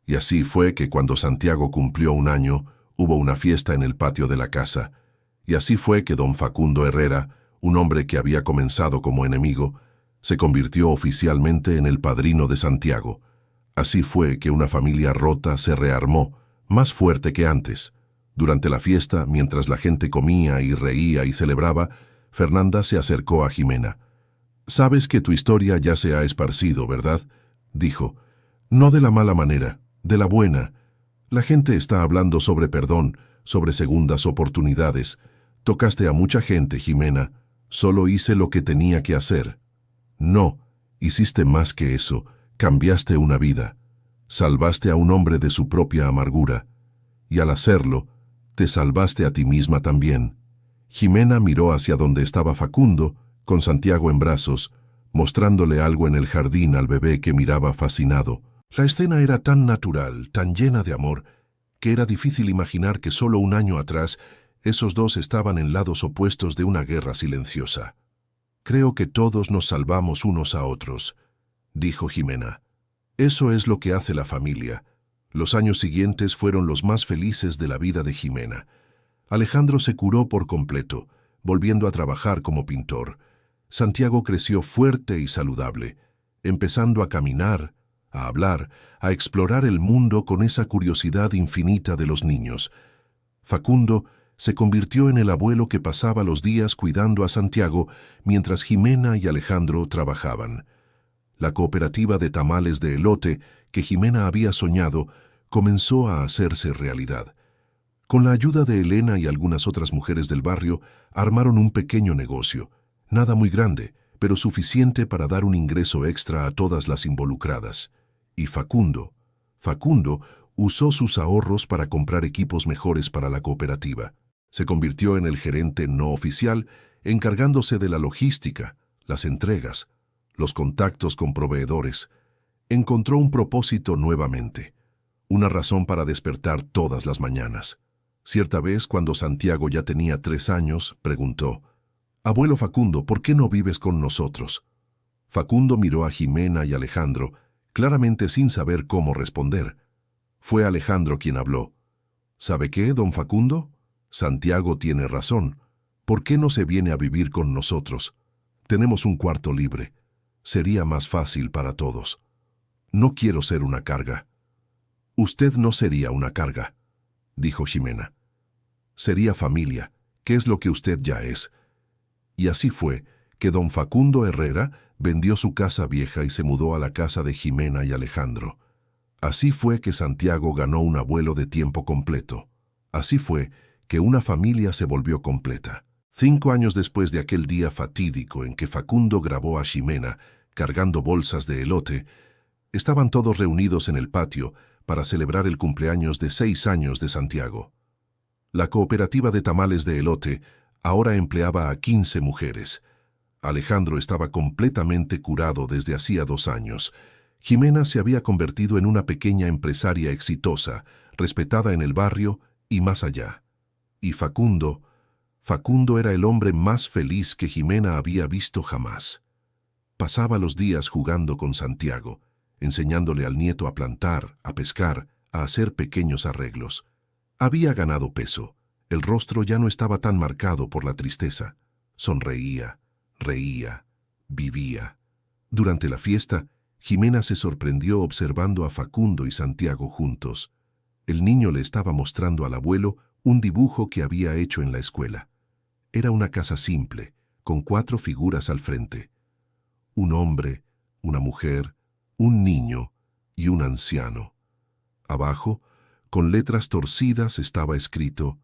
Y así fue que cuando Santiago cumplió 1 año, hubo una fiesta en el patio de la casa. Y así fue que don Facundo Herrera, un hombre que había comenzado como enemigo, se convirtió oficialmente en el padrino de Santiago. Así fue que una familia rota se rearmó, más fuerte que antes. Durante la fiesta, mientras la gente comía y reía y celebraba, Fernanda se acercó a Jimena. «Sabes que tu historia ya se ha esparcido, ¿verdad?», dijo. «No de la mala manera, de la buena. La gente está hablando sobre perdón, sobre segundas oportunidades. Tocaste a mucha gente, Jimena. Solo hice lo que tenía que hacer». «No, hiciste más que eso. Cambiaste una vida. Salvaste a un hombre de su propia amargura. Y al hacerlo, te salvaste a ti misma también». Jimena miró hacia donde estaba Facundo, con Santiago en brazos, mostrándole algo en el jardín al bebé que miraba fascinado. La escena era tan natural, tan llena de amor, que era difícil imaginar que solo 1 año atrás esos dos estaban en lados opuestos de una guerra silenciosa. «Creo que todos nos salvamos unos a otros», dijo Jimena. «Eso es lo que hace la familia». Los años siguientes fueron los más felices de la vida de Jimena. Alejandro se curó por completo, volviendo a trabajar como pintor. Santiago creció fuerte y saludable, empezando a caminar, a hablar, a explorar el mundo con esa curiosidad infinita de los niños. Facundo se convirtió en el abuelo que pasaba los días cuidando a Santiago mientras Jimena y Alejandro trabajaban. La cooperativa de tamales de elote que Jimena había soñado comenzó a hacerse realidad. Con la ayuda de Elena y algunas otras mujeres del barrio, armaron un pequeño negocio, nada muy grande, pero suficiente para dar un ingreso extra a todas las involucradas. Y Facundo Facundo usó sus ahorros para comprar equipos mejores para la cooperativa. Se convirtió en el gerente no oficial, encargándose de la logística, las entregas, los contactos con proveedores. Encontró un propósito nuevamente, una razón para despertar todas las mañanas. Cierta vez, cuando Santiago ya tenía 3 años, preguntó: «Abuelo Facundo, ¿por qué no vives con nosotros?». Facundo miró a Jimena y Alejandro, claramente sin saber cómo responder. Fue Alejandro quien habló. «¿Sabe qué, don Facundo? Santiago tiene razón. ¿Por qué no se viene a vivir con nosotros? Tenemos un cuarto libre. Sería más fácil para todos. No quiero ser una carga». «Usted no sería una carga», dijo Jimena. «Sería familia, que es lo que usted ya es». Y así fue que don Facundo Herrera vendió su casa vieja y se mudó a la casa de Jimena y Alejandro. Así fue que Santiago ganó un abuelo de tiempo completo. Así fue que una familia se volvió completa. 5 años después de aquel día fatídico en que Facundo grabó a Jimena cargando bolsas de elote, estaban todos reunidos en el patio para celebrar el cumpleaños de 6 años de Santiago. La cooperativa de tamales de elote ahora empleaba a 15 mujeres. Alejandro estaba completamente curado desde hacía 2 años. Jimena se había convertido en una pequeña empresaria exitosa, respetada en el barrio y más allá. Y Facundo era el hombre más feliz que Jimena había visto jamás. Pasaba los días jugando con Santiago, enseñándole al nieto a plantar, a pescar, a hacer pequeños arreglos. Había ganado peso. El rostro ya no estaba tan marcado por la tristeza. Sonreía, reía, vivía. Durante la fiesta, Jimena se sorprendió observando a Facundo y Santiago juntos. El niño le estaba mostrando al abuelo un dibujo que había hecho en la escuela. Era una casa simple, con 4 figuras al frente. Un hombre, una mujer, un niño y un anciano. Abajo, con letras torcidas, estaba escrito: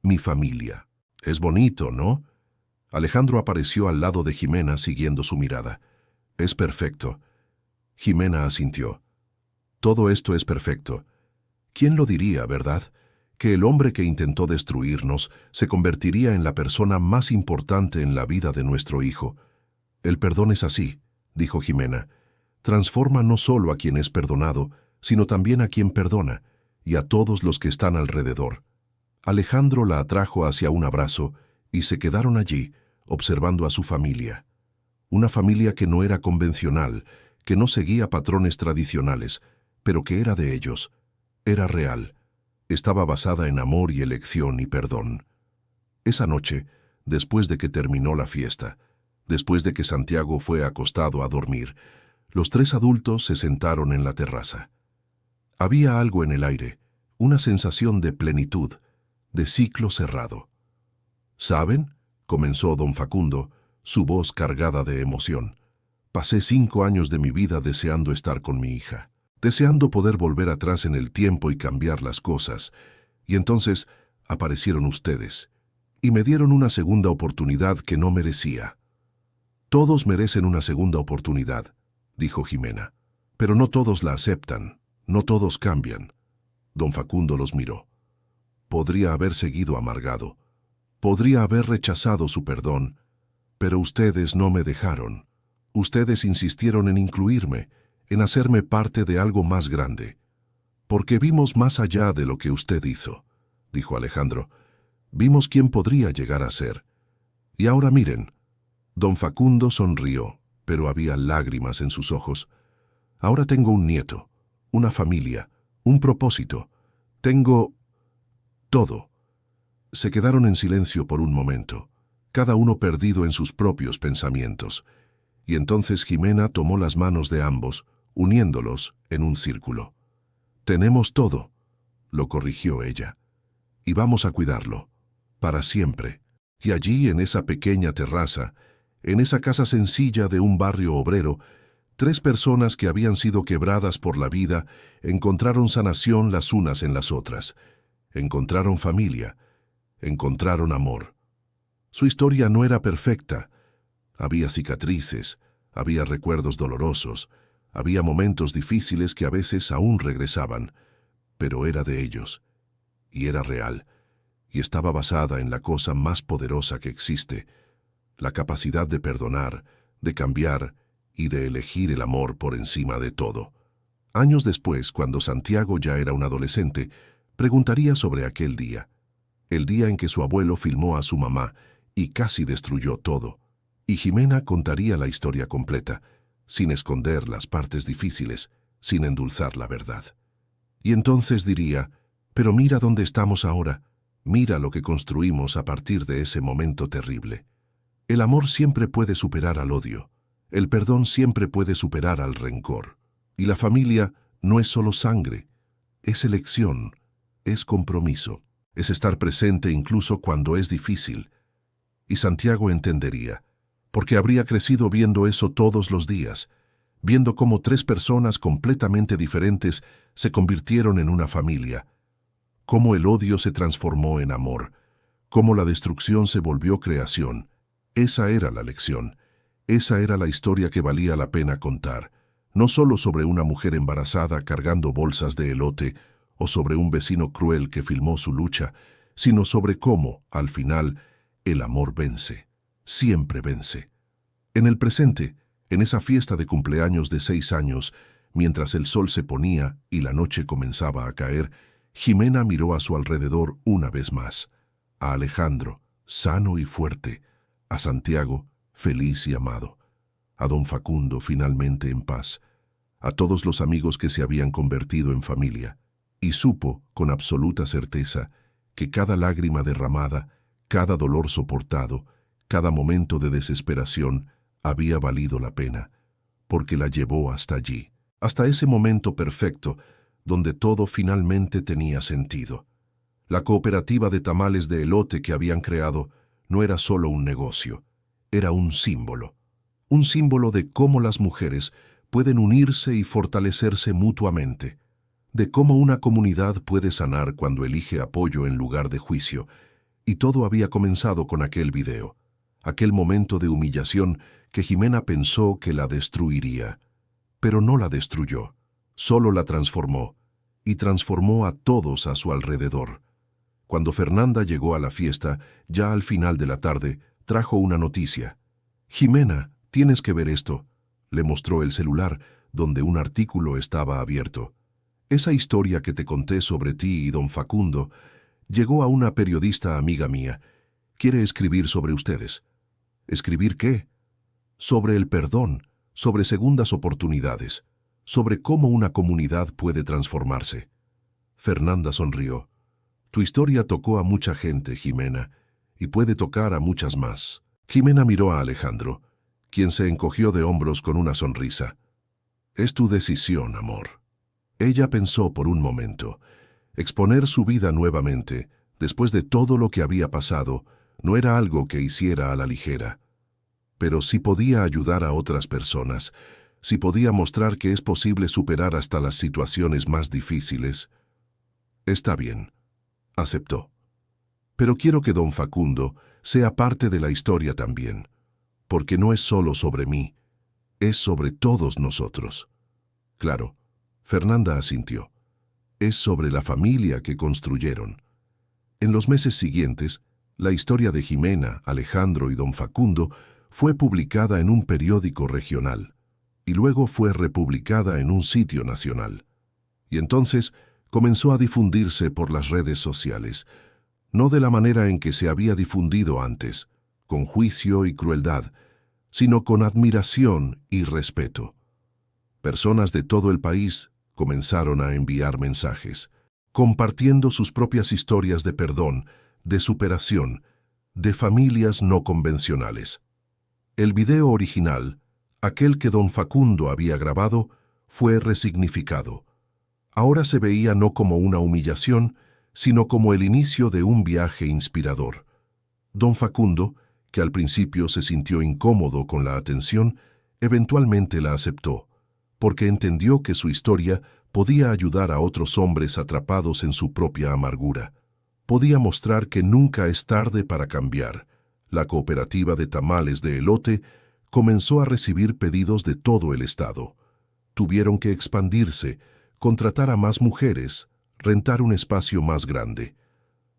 «Mi familia». «Es bonito, ¿no?». Alejandro apareció al lado de Jimena siguiendo su mirada. «Es perfecto». Jimena asintió. «Todo esto es perfecto. ¿Quién lo diría, verdad? Que el hombre que intentó destruirnos se convertiría en la persona más importante en la vida de nuestro hijo. El perdón es así», dijo Jimena. «Transforma no solo a quien es perdonado, sino también a quien perdona, y a todos los que están alrededor». Alejandro la atrajo hacia un abrazo y se quedaron allí, observando a su familia. Una familia que no era convencional, que no seguía patrones tradicionales, pero que era de ellos. Era real. Estaba basada en amor y elección y perdón. Esa noche, después de que terminó la fiesta, después de que Santiago fue acostado a dormir, los 3 adultos se sentaron en la terraza. Había algo en el aire, una sensación de plenitud, de ciclo cerrado. «¿Saben?», comenzó don Facundo, su voz cargada de emoción. «Pasé 5 años de mi vida deseando estar con mi hija, deseando poder volver atrás en el tiempo y cambiar las cosas. Y entonces aparecieron ustedes, y me dieron una segunda oportunidad que no merecía». «Todos merecen una segunda oportunidad», dijo Jimena, «pero no todos la aceptan, no todos cambian». Don Facundo los miró. Podría haber seguido amargado, podría haber rechazado su perdón, pero ustedes no me dejaron. Ustedes insistieron en incluirme, en hacerme parte de algo más grande. «Porque vimos más allá de lo que usted hizo», dijo Alejandro. «Vimos quién podría llegar a ser. Y ahora miren». Don Facundo sonrió, pero había lágrimas en sus ojos. «Ahora tengo un nieto, una familia, un propósito. Tengo todo». Se quedaron en silencio por un momento, cada uno perdido en sus propios pensamientos. Y entonces Jimena tomó las manos de ambos, uniéndolos en un círculo. «Tenemos todo», lo corrigió ella, «y vamos a cuidarlo, para siempre». Y allí, en esa pequeña terraza, en esa casa sencilla de un barrio obrero, 3 personas que habían sido quebradas por la vida encontraron sanación las unas en las otras. Encontraron familia, encontraron amor. Su historia no era perfecta. Había cicatrices, había recuerdos dolorosos, Había momentos difíciles que a veces aún regresaban, pero era de ellos, y era real, y estaba basada en la cosa más poderosa que existe, la capacidad de perdonar, de cambiar y de elegir el amor por encima de todo. Años después, cuando Santiago ya era un adolescente, preguntaría sobre aquel día, el día en que su abuelo filmó a su mamá y casi destruyó todo, y Jimena contaría la historia completa, sin esconder las partes difíciles, sin endulzar la verdad. Y entonces diría, pero mira dónde estamos ahora, mira lo que construimos a partir de ese momento terrible. El amor siempre puede superar al odio, el perdón siempre puede superar al rencor, y la familia no es solo sangre, es elección, es compromiso, es estar presente incluso cuando es difícil. Y Santiago entendería, porque habría crecido viendo eso todos los días, viendo cómo 3 personas completamente diferentes se convirtieron en una familia, cómo el odio se transformó en amor, cómo la destrucción se volvió creación. Esa era la lección, esa era la historia que valía la pena contar, no solo sobre una mujer embarazada cargando bolsas de elote o sobre un vecino cruel que filmó su lucha, sino sobre cómo, al final, el amor vence, siempre vence. En el presente, en esa fiesta de cumpleaños de 6 años, mientras el sol se ponía y la noche comenzaba a caer, Jimena miró a su alrededor una vez más, a Alejandro, sano y fuerte, a Santiago, feliz y amado, a don Facundo finalmente en paz, a todos los amigos que se habían convertido en familia, y supo, con absoluta certeza, que cada lágrima derramada, cada dolor soportado, cada momento de desesperación había valido la pena, porque la llevó hasta allí, hasta ese momento perfecto, donde todo finalmente tenía sentido. La cooperativa de tamales de elote que habían creado no era solo un negocio, era un símbolo de cómo las mujeres pueden unirse y fortalecerse mutuamente, de cómo una comunidad puede sanar cuando elige apoyo en lugar de juicio, y todo había comenzado con aquel video, aquel momento de humillación que Jimena pensó que la destruiría, pero no la destruyó, solo la transformó, y transformó a todos a su alrededor. Cuando Fernanda llegó a la fiesta, ya al final de la tarde, trajo una noticia. «Jimena, tienes que ver esto», le mostró el celular, donde un artículo estaba abierto. «Esa historia que te conté sobre ti y don Facundo llegó a una periodista amiga mía. Quiere escribir sobre ustedes». «¿Escribir qué?» «Sobre el perdón, sobre segundas oportunidades, sobre cómo una comunidad puede transformarse». Fernanda sonrió. «Tu historia tocó a mucha gente, Jimena, y puede tocar a muchas más». Jimena miró a Alejandro, quien se encogió de hombros con una sonrisa. «Es tu decisión, amor». Ella pensó por un momento. Exponer su vida nuevamente, después de todo lo que había pasado, no era algo que hiciera a la ligera. Pero si podía ayudar a otras personas, si podía mostrar que es posible superar hasta las situaciones más difíciles. «Está bien», aceptó. «Pero quiero que don Facundo sea parte de la historia también, porque no es solo sobre mí, es sobre todos nosotros». «Claro», Fernanda asintió. «Es sobre la familia que construyeron». En los meses siguientes, la historia de Jimena, Alejandro y don Facundo fue publicada en un periódico regional, y luego fue republicada en un sitio nacional. Y entonces comenzó a difundirse por las redes sociales, no de la manera en que se había difundido antes, con juicio y crueldad, sino con admiración y respeto. Personas de todo el país comenzaron a enviar mensajes, compartiendo sus propias historias de perdón, de superación, de familias no convencionales. El video original, aquel que don Facundo había grabado, fue resignificado. Ahora se veía no como una humillación, sino como el inicio de un viaje inspirador. Don Facundo, que al principio se sintió incómodo con la atención, eventualmente la aceptó, porque entendió que su historia podía ayudar a otros hombres atrapados en su propia amargura. Podía mostrar que nunca es tarde para cambiar. La cooperativa de tamales de elote comenzó a recibir pedidos de todo el estado. Tuvieron que expandirse, contratar a más mujeres, rentar un espacio más grande.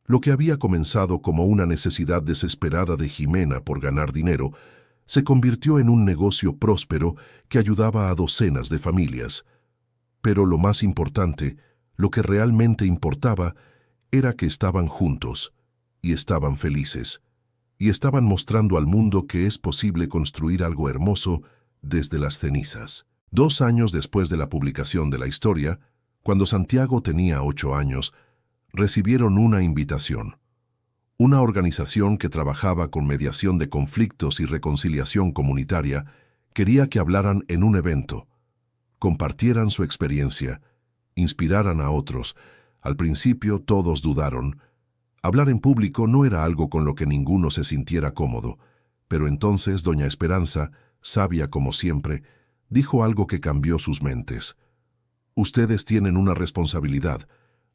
Lo que había comenzado como una necesidad desesperada de Jimena por ganar dinero, se convirtió en un negocio próspero que ayudaba a docenas de familias. Pero lo más importante, lo que realmente importaba, era que estaban juntos, y estaban felices, y estaban mostrando al mundo que es posible construir algo hermoso desde las cenizas. 2 años después de la publicación de la historia, cuando Santiago tenía 8 años, recibieron una invitación. Una organización que trabajaba con mediación de conflictos y reconciliación comunitaria quería que hablaran en un evento, compartieran su experiencia, inspiraran a otros. Al principio todos dudaron. Hablar en público no era algo con lo que ninguno se sintiera cómodo, pero entonces doña Esperanza, sabia como siempre, dijo algo que cambió sus mentes. Ustedes tienen una responsabilidad.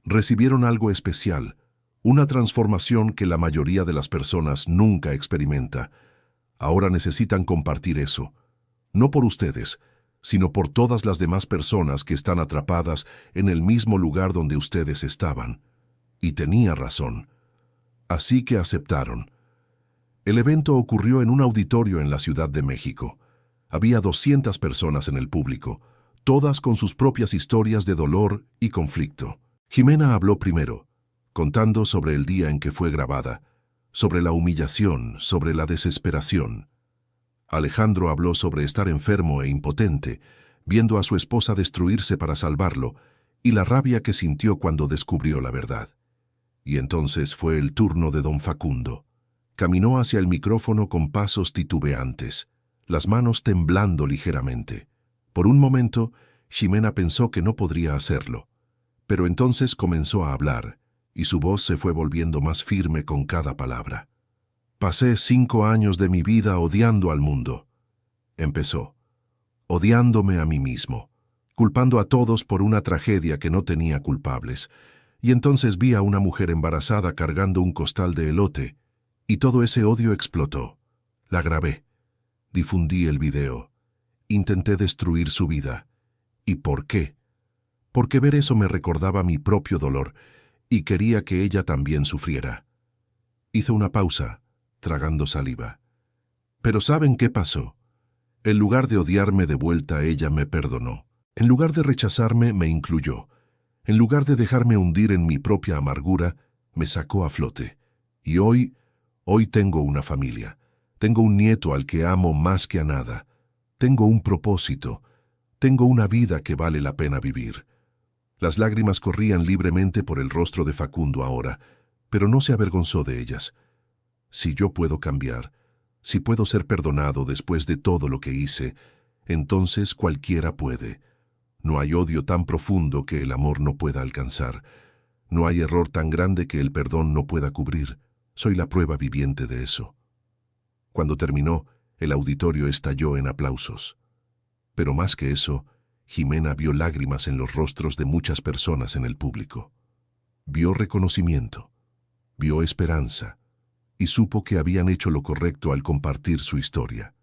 Recibieron algo especial, una transformación que la mayoría de las personas nunca experimenta. Ahora necesitan compartir eso, no por ustedes, sino por todas las demás personas que están atrapadas en el mismo lugar donde ustedes estaban. Y tenía razón. Así que aceptaron. El evento ocurrió en un auditorio en la Ciudad de México. Había 200 personas en el público, todas con sus propias historias de dolor y conflicto. Jimena habló primero, contando sobre el día en que fue grabada, sobre la humillación, sobre la desesperación. Alejandro habló sobre estar enfermo e impotente, viendo a su esposa destruirse para salvarlo, y la rabia que sintió cuando descubrió la verdad. Y entonces fue el turno de don Facundo. Caminó hacia el micrófono con pasos titubeantes, las manos temblando ligeramente. Por un momento, Jimena pensó que no podría hacerlo, pero entonces comenzó a hablar, y su voz se fue volviendo más firme con cada palabra. Pasé 5 años de mi vida odiando al mundo. Empezó, odiándome a mí mismo, culpando a todos por una tragedia que no tenía culpables. Y entonces vi a una mujer embarazada cargando un costal de elote, y todo ese odio explotó. La grabé, difundí el video, intenté destruir su vida. ¿Y por qué? Porque ver eso me recordaba mi propio dolor, y quería que ella también sufriera. Hizo una pausa, tragando saliva. Pero ¿saben qué pasó? En lugar de odiarme de vuelta, ella me perdonó. En lugar de rechazarme, me incluyó. En lugar de dejarme hundir en mi propia amargura, me sacó a flote. Y hoy tengo una familia. Tengo un nieto al que amo más que a nada. Tengo un propósito. Tengo una vida que vale la pena vivir. Las lágrimas corrían libremente por el rostro de Facundo ahora, pero no se avergonzó de ellas. Si yo puedo cambiar, si puedo ser perdonado después de todo lo que hice, entonces cualquiera puede. No hay odio tan profundo que el amor no pueda alcanzar. No hay error tan grande que el perdón no pueda cubrir. Soy la prueba viviente de eso. Cuando terminó, el auditorio estalló en aplausos. Pero más que eso, Jimena vio lágrimas en los rostros de muchas personas en el público. Vio reconocimiento, vio esperanza, y supo que habían hecho lo correcto al compartir su historia.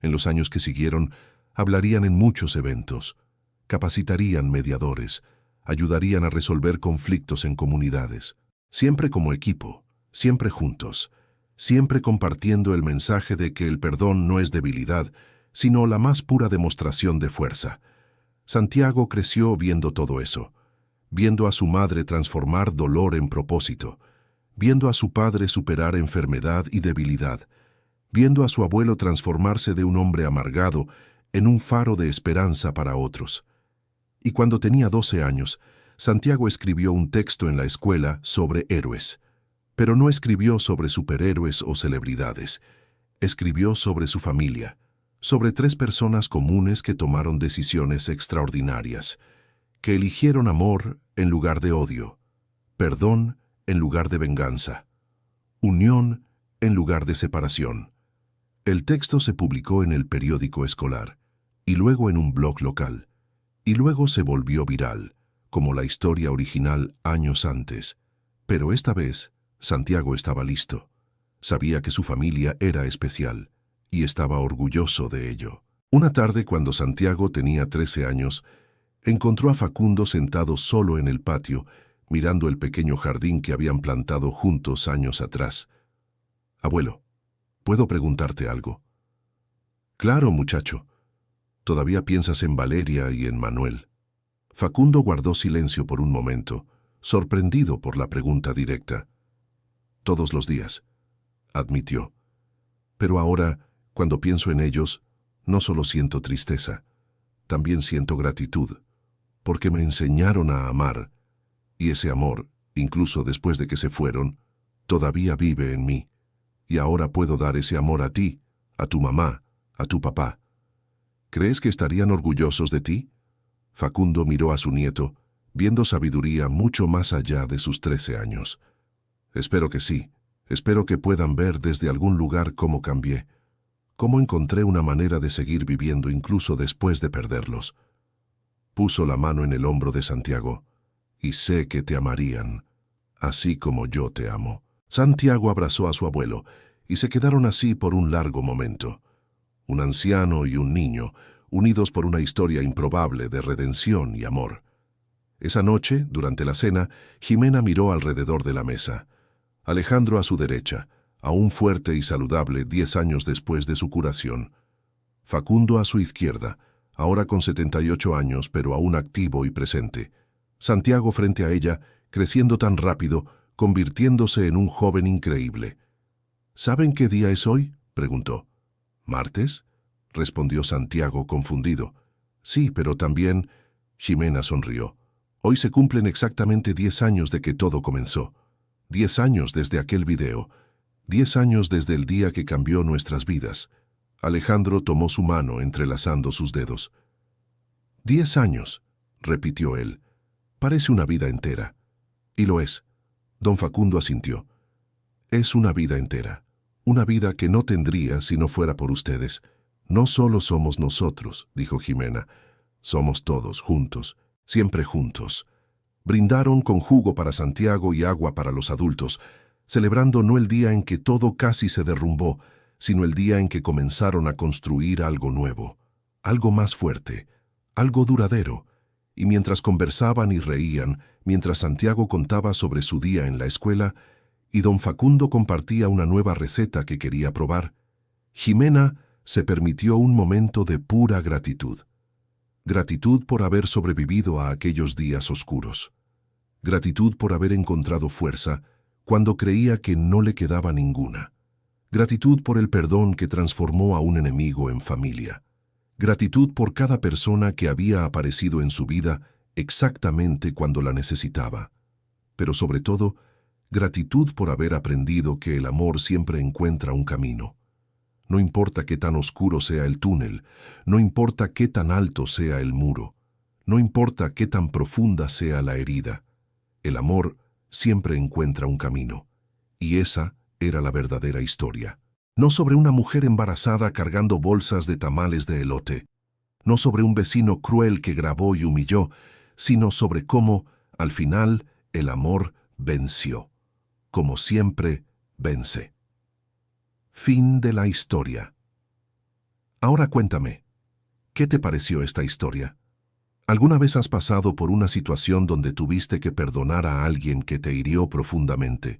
En los años que siguieron, hablarían en muchos eventos, capacitarían mediadores, ayudarían a resolver conflictos en comunidades, siempre como equipo, siempre juntos, siempre compartiendo el mensaje de que el perdón no es debilidad, sino la más pura demostración de fuerza. Santiago creció viendo todo eso, viendo a su madre transformar dolor en propósito, viendo a su padre superar enfermedad y debilidad, viendo a su abuelo transformarse de un hombre amargado en un faro de esperanza para otros. Y cuando tenía 12 años, Santiago escribió un texto en la escuela sobre héroes. Pero no escribió sobre superhéroes o celebridades. Escribió sobre su familia, sobre 3 personas comunes que tomaron decisiones extraordinarias, que eligieron amor en lugar de odio, perdón en lugar de venganza, unión en lugar de separación. El texto se publicó en el periódico escolar, y luego en un blog local, y luego se volvió viral, como la historia original años antes. Pero esta vez, Santiago estaba listo. Sabía que su familia era especial, y estaba orgulloso de ello. Una tarde, cuando Santiago tenía 13 años, encontró a Facundo sentado solo en el patio, mirando el pequeño jardín que habían plantado juntos años atrás. «Abuelo, ¿puedo preguntarte algo?» «Claro, muchacho. ¿Todavía piensas en Valeria y en Manuel?» Facundo guardó silencio por un momento, sorprendido por la pregunta directa. «Todos los días», admitió. «Pero ahora, cuando pienso en ellos, no solo siento tristeza, también siento gratitud, porque me enseñaron a amar, y ese amor, incluso después de que se fueron, todavía vive en mí, y ahora puedo dar ese amor a ti, a tu mamá, a tu papá. ¿Crees que estarían orgullosos de ti?» Facundo miró a su nieto, viendo sabiduría mucho más allá de sus 13 años. «Espero que sí. Espero que puedan ver desde algún lugar cómo cambié, cómo encontré una manera de seguir viviendo incluso después de perderlos». Puso la mano en el hombro de Santiago. «Y sé que te amarían, así como yo te amo». Santiago abrazó a su abuelo, y se quedaron así por un largo momento. Un anciano y un niño, unidos por una historia improbable de redención y amor. Esa noche, durante la cena, Jimena miró alrededor de la mesa. Alejandro a su derecha, aún fuerte y saludable 10 años después de su curación. Facundo a su izquierda, ahora con 78 años, pero aún activo y presente. Santiago frente a ella, creciendo tan rápido, convirtiéndose en un joven increíble. «¿Saben qué día es hoy?», preguntó. «¿Martes?», respondió Santiago confundido. «Sí, pero también…». Jimena sonrió. «Hoy se cumplen exactamente 10 años de que todo comenzó. 10 años desde aquel video. 10 años desde el día que cambió nuestras vidas». Alejandro tomó su mano entrelazando sus dedos. «10 años», repitió él. «Parece una vida entera». «Y lo es». Don Facundo asintió. «Es una vida entera. Una vida que no tendría si no fuera por ustedes. No solo somos nosotros», dijo Jimena. «Somos todos, juntos, siempre juntos». Brindaron con jugo para Santiago y agua para los adultos, celebrando no el día en que todo casi se derrumbó, sino el día en que comenzaron a construir algo nuevo, algo más fuerte, algo duradero. Y mientras conversaban y reían, mientras Santiago contaba sobre su día en la escuela y don Facundo compartía una nueva receta que quería probar, Jimena se permitió un momento de pura gratitud. Gratitud por haber sobrevivido a aquellos días oscuros. Gratitud por haber encontrado fuerza cuando creía que no le quedaba ninguna. Gratitud por el perdón que transformó a un enemigo en familia. Gratitud por cada persona que había aparecido en su vida exactamente cuando la necesitaba. Pero sobre todo, gratitud por haber aprendido que el amor siempre encuentra un camino. No importa qué tan oscuro sea el túnel, no importa qué tan alto sea el muro, no importa qué tan profunda sea la herida, el amor siempre encuentra un camino. Y esa era la verdadera historia. No sobre una mujer embarazada cargando bolsas de tamales de elote, no sobre un vecino cruel que grabó y humilló, sino sobre cómo, al final, el amor venció. Como siempre, vence. Fin de la historia. Ahora cuéntame, ¿qué te pareció esta historia? ¿Alguna vez has pasado por una situación donde tuviste que perdonar a alguien que te hirió profundamente?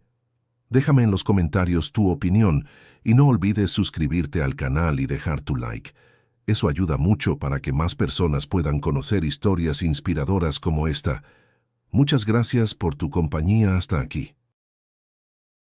Déjame en los comentarios tu opinión y no olvides suscribirte al canal y dejar tu like. Eso ayuda mucho para que más personas puedan conocer historias inspiradoras como esta. Muchas gracias por tu compañía hasta aquí.